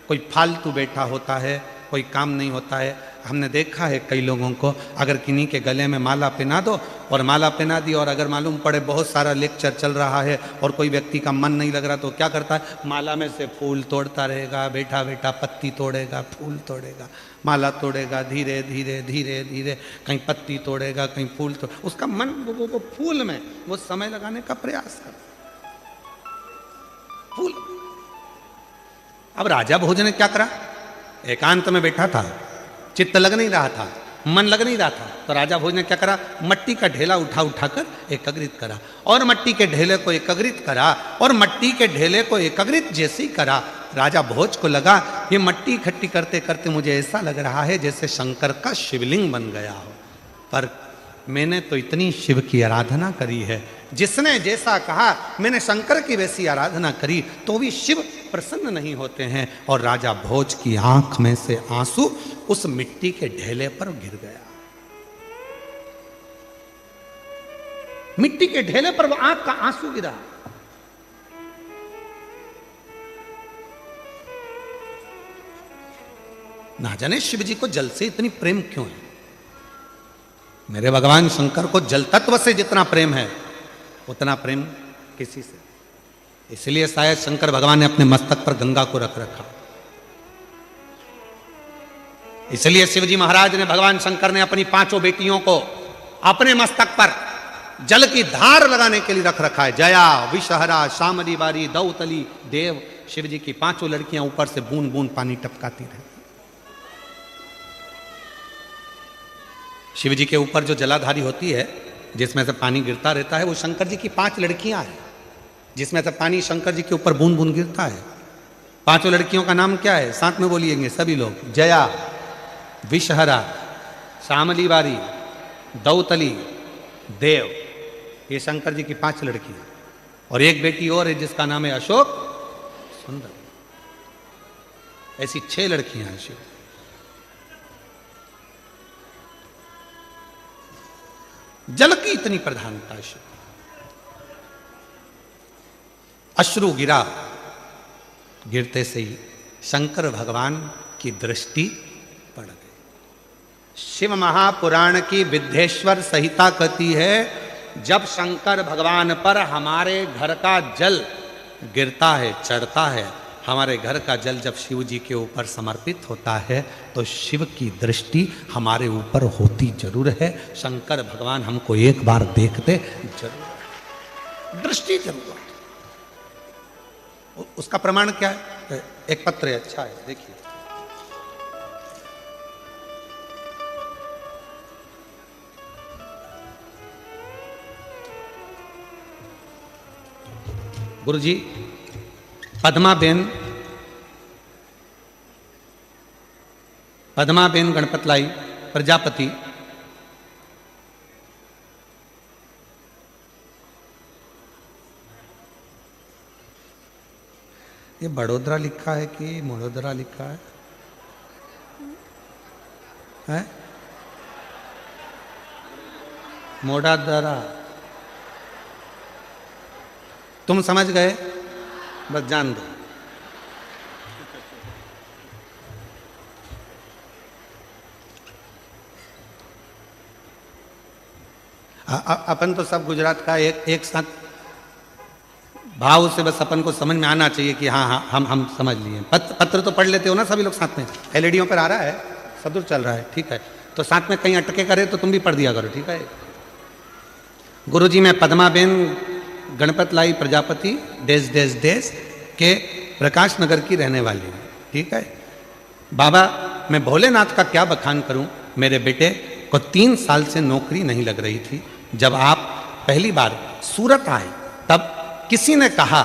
कोई फालतू बैठा होता है, कोई काम नहीं होता है, हमने देखा है कई लोगों को, अगर किन्हीं के गले में माला पहना दो और माला पहना दी, और अगर मालूम पड़े बहुत सारा लेक्चर चल रहा है और कोई व्यक्ति का मन नहीं लग रहा, तो क्या करता है, माला में से फूल तोड़ता रहेगा, बैठा बैठा पत्ती तोड़ेगा, फूल तोड़ेगा, माला तोड़ेगा, धीरे धीरे धीरे धीरे, कहीं पत्ती तोड़ेगा, कहीं फूल तोड़, उसका मन वो फूल में वो समय लगाने का प्रयास करता, फूल। अब राजा भोज ने क्या करा, एकांत में बैठा था, चित्त लग नहीं रहा था, मन लग नहीं रहा था, तो राजा भोज ने क्या करा, मट्टी का ढेला उठाकर एकत्रित करा, और मट्टी के ढेले को एकत्रित करा, और मट्टी के ढेले को एकत्रित जैसे ही करा, राजा भोज को लगा ये मट्टी इकट्ठी करते करते मुझे ऐसा लग रहा है जैसे शंकर का शिवलिंग बन गया हो। पर मैंने तो इतनी शिव की आराधना करी है, जिसने जैसा कहा मैंने शंकर की वैसी आराधना करी, तो भी शिव प्रसन्न नहीं होते हैं। और राजा भोज की आंख में से आंसू उस मिट्टी के ढेले पर गिर गया। मिट्टी के ढेले पर वो आंख का आंसू गिरा। ना जाने शिव जी को जल से इतनी प्रेम क्यों है। मेरे भगवान शंकर को जल तत्व से जितना प्रेम है उतना प्रेम किसी से, इसलिए शायद शंकर भगवान ने अपने मस्तक पर गंगा को रख रखा। इसलिए शिवजी महाराज ने, भगवान शंकर ने अपनी 5 बेटियों को अपने मस्तक पर जल की धार लगाने के लिए रख रखा है। जया, विषहरा, शामली बारी, दौतली, देव। शिव जी की 5 लड़कियां ऊपर से बूंद बूंद पानी टपकाती रहती। शिव जी के ऊपर जो जलाधारी होती है, जिसमें से पानी गिरता रहता है, वो शंकर जी की 5 लड़कियां हैं, जिसमें से पानी शंकर जी के ऊपर बूंद बूंद गिरता है। 5 लड़कियों का नाम क्या है, साथ में बोलिएंगे सभी लोग। जया, विषहरा, शामली बारी, दौतली, देव। ये शंकर जी की 5 लड़कियां, और एक बेटी और है जिसका नाम है अशोक सुंदर। ऐसी 6 लड़कियां हैं शिव। जल की इतनी प्रधानता शिव। अश्रु गिरा, गिरते से ही शंकर भगवान की दृष्टि पड़ गई। शिव महापुराण की विद्धेश्वर संहिता कहती है, जब शंकर भगवान पर हमारे घर का जल गिरता है, चढ़ता है, हमारे घर का जल जब शिव जी के ऊपर समर्पित होता है तो शिव की दृष्टि हमारे ऊपर होती जरूर है। शंकर भगवान हमको एक बार देखते जरूर, दृष्टि जरूर। उसका प्रमाण क्या है? एक पत्र है, अच्छा है, देखिए। गुरुजी, पद्माबेन गणपतलाई प्रजापति, ये बड़ोदरा लिखा है कि मोड़ोदरा लिखा है? मोड़ादरा। तुम समझ गए, बस जान दो। अपन तो सब गुजरात का एक साथ भाव से बस अपन को समझ में आना चाहिए कि हाँ हाँ हम समझ लिए। पत्र तो पढ़ लेते हो ना सभी लोग साथ में, एलईडीओ पर आ रहा है, सदुर चल रहा है, ठीक है। तो साथ में कहीं अटके करे तो तुम भी पढ़ दिया करो, ठीक है। गुरुजी, मैं पद्माबेन गणपतलाई प्रजापति देश के प्रकाश नगर की रहने वाली हूँ, ठीक है। बाबा, मैं भोलेनाथ का क्या बखान करूं। मेरे बेटे को 3 साल से नौकरी नहीं लग रही थी। जब आप पहली बार सूरत आए तब किसी ने कहा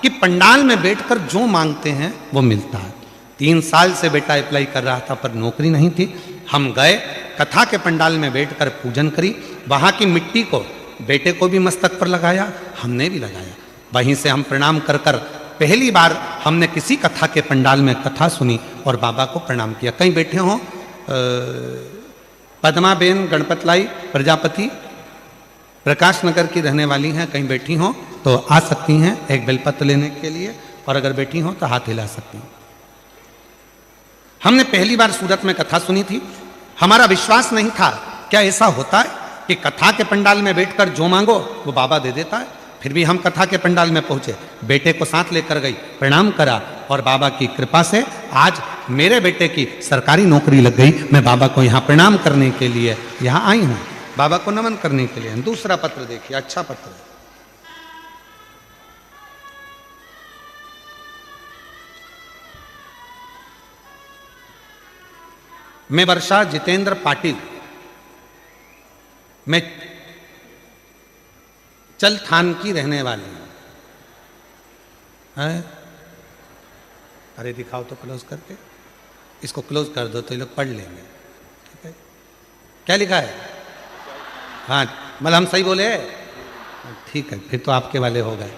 कि पंडाल में बैठकर जो मांगते हैं वो मिलता है। 3 साल से बेटा अप्लाई कर रहा था पर नौकरी नहीं थी। हम गए, कथा के पंडाल में बैठकर पूजन करी। वहाँ की मिट्टी को बेटे को भी मस्तक पर लगाया, हमने भी लगाया। वहीं से हम प्रणाम कर कर पहली बार हमने किसी कथा के पंडाल में कथा सुनी और बाबा को प्रणाम किया। कहीं बैठे हों, पद्माबेन गणपतलाई प्रजापति प्रकाश नगर की रहने वाली हैं, कहीं बैठी हों तो आ सकती हैं एक बेलपत्र लेने के लिए, और अगर बैठी हों तो हाथ हिला सकती हैं। हमने पहली बार सूरत में कथा सुनी थी। हमारा विश्वास नहीं था, क्या ऐसा होता है कि कथा के पंडाल में बैठकर जो मांगो वो बाबा दे देता है। फिर भी हम कथा के पंडाल में पहुंचे, बेटे को साथ लेकर गई, प्रणाम करा, और बाबा की कृपा से आज मेरे बेटे की सरकारी नौकरी लग गई। मैं बाबा को यहाँ प्रणाम करने के लिए यहाँ आई हूँ, बाबा को नमन करने के लिए। दूसरा पत्र देखिए, अच्छा पत्र है। मैं वर्षा जितेंद्र पाटिल, मैं चलथान की रहने वाली हूं। अरे दिखाओ तो क्लोज करके, इसको क्लोज कर दो तो ये लोग पढ़ लेंगे, ठीक है। क्या लिखा है? हाँ, मतलब हम सही बोले? ठीक है, फिर तो आपके वाले हो गए।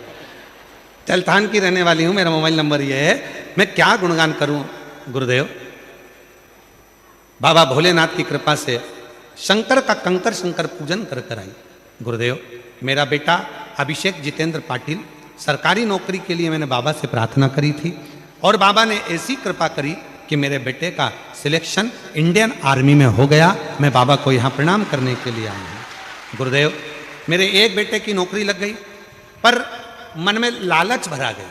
चलथान की रहने वाली हूं, मेरा मोबाइल नंबर ये है। मैं क्या गुणगान करूं गुरुदेव। बाबा भोलेनाथ की कृपा से शंकर का कंकर शंकर पूजन कर कर आई। गुरुदेव, मेरा बेटा अभिषेक जितेंद्र पाटिल, सरकारी नौकरी के लिए मैंने बाबा से प्रार्थना करी थी और बाबा ने ऐसी कृपा करी कि मेरे बेटे का सिलेक्शन इंडियन आर्मी में हो गया। मैं बाबा को यहाँ प्रणाम करने के लिए आया हूँ। गुरुदेव, मेरे एक बेटे की नौकरी लग गई पर मन में लालच भरा गया।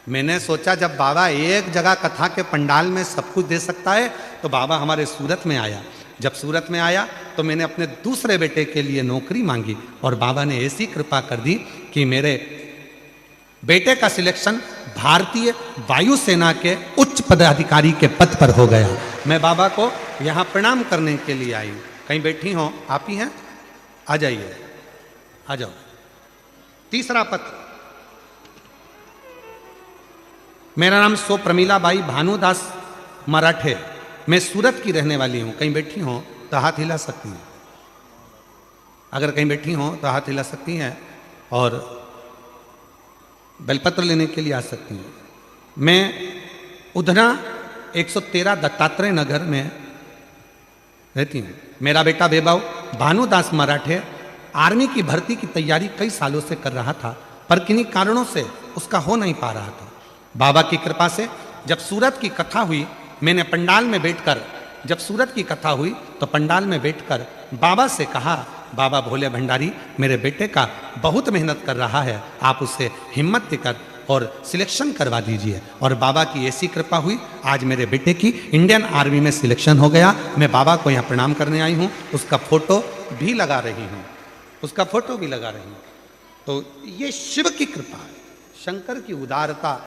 मैंने सोचा जब बाबा एक जगह कथा के पंडाल में सब कुछ दे सकता है तो बाबा हमारे सूरत में आया। जब सूरत में आया तो मैंने अपने दूसरे बेटे के लिए नौकरी मांगी और बाबा ने ऐसी कृपा कर दी कि मेरे बेटे का सिलेक्शन भारतीय वायुसेना के उच्च पदाधिकारी के पद पर हो गया। मैं बाबा को यहाँ प्रणाम करने के लिए आई हूँ। कहीं बैठी हो आप ही हैं? आ जाइए, आ जाओ। तीसरा पत्र। मेरा नाम सो प्रमीला बाई भानुदास मराठे, मैं सूरत की रहने वाली हूँ। कहीं बैठी हो तो हाथ हिला सकती हैं। अगर कहीं बैठी हो तो हाथ हिला सकती हैं और बेलपत्र लेने के लिए आ सकती हैं। मैं उधना 113 दत्तात्रेय नगर में रहती हूँ। मेरा बेटा बेबाऊ भानुदास मराठे आर्मी की भर्ती की तैयारी कई सालों से कर रहा था पर किन्हीं कारणों से उसका हो नहीं पा रहा था। बाबा की कृपा से जब सूरत की कथा हुई, मैंने पंडाल में बैठकर जब सूरत की कथा हुई तो पंडाल में बैठकर बाबा से कहा, बाबा भोले भंडारी, मेरे बेटे का बहुत मेहनत कर रहा है, आप उसे हिम्मत देकर और सिलेक्शन करवा दीजिए। और बाबा की ऐसी कृपा हुई, आज मेरे बेटे की इंडियन आर्मी में सिलेक्शन हो गया। मैं बाबा को यहाँ प्रणाम करने आई हूँ, उसका फोटो भी लगा रही हूँ, उसका फोटो भी लगा रही हूँ। तो ये शिव की कृपा है, शंकर की उदारता।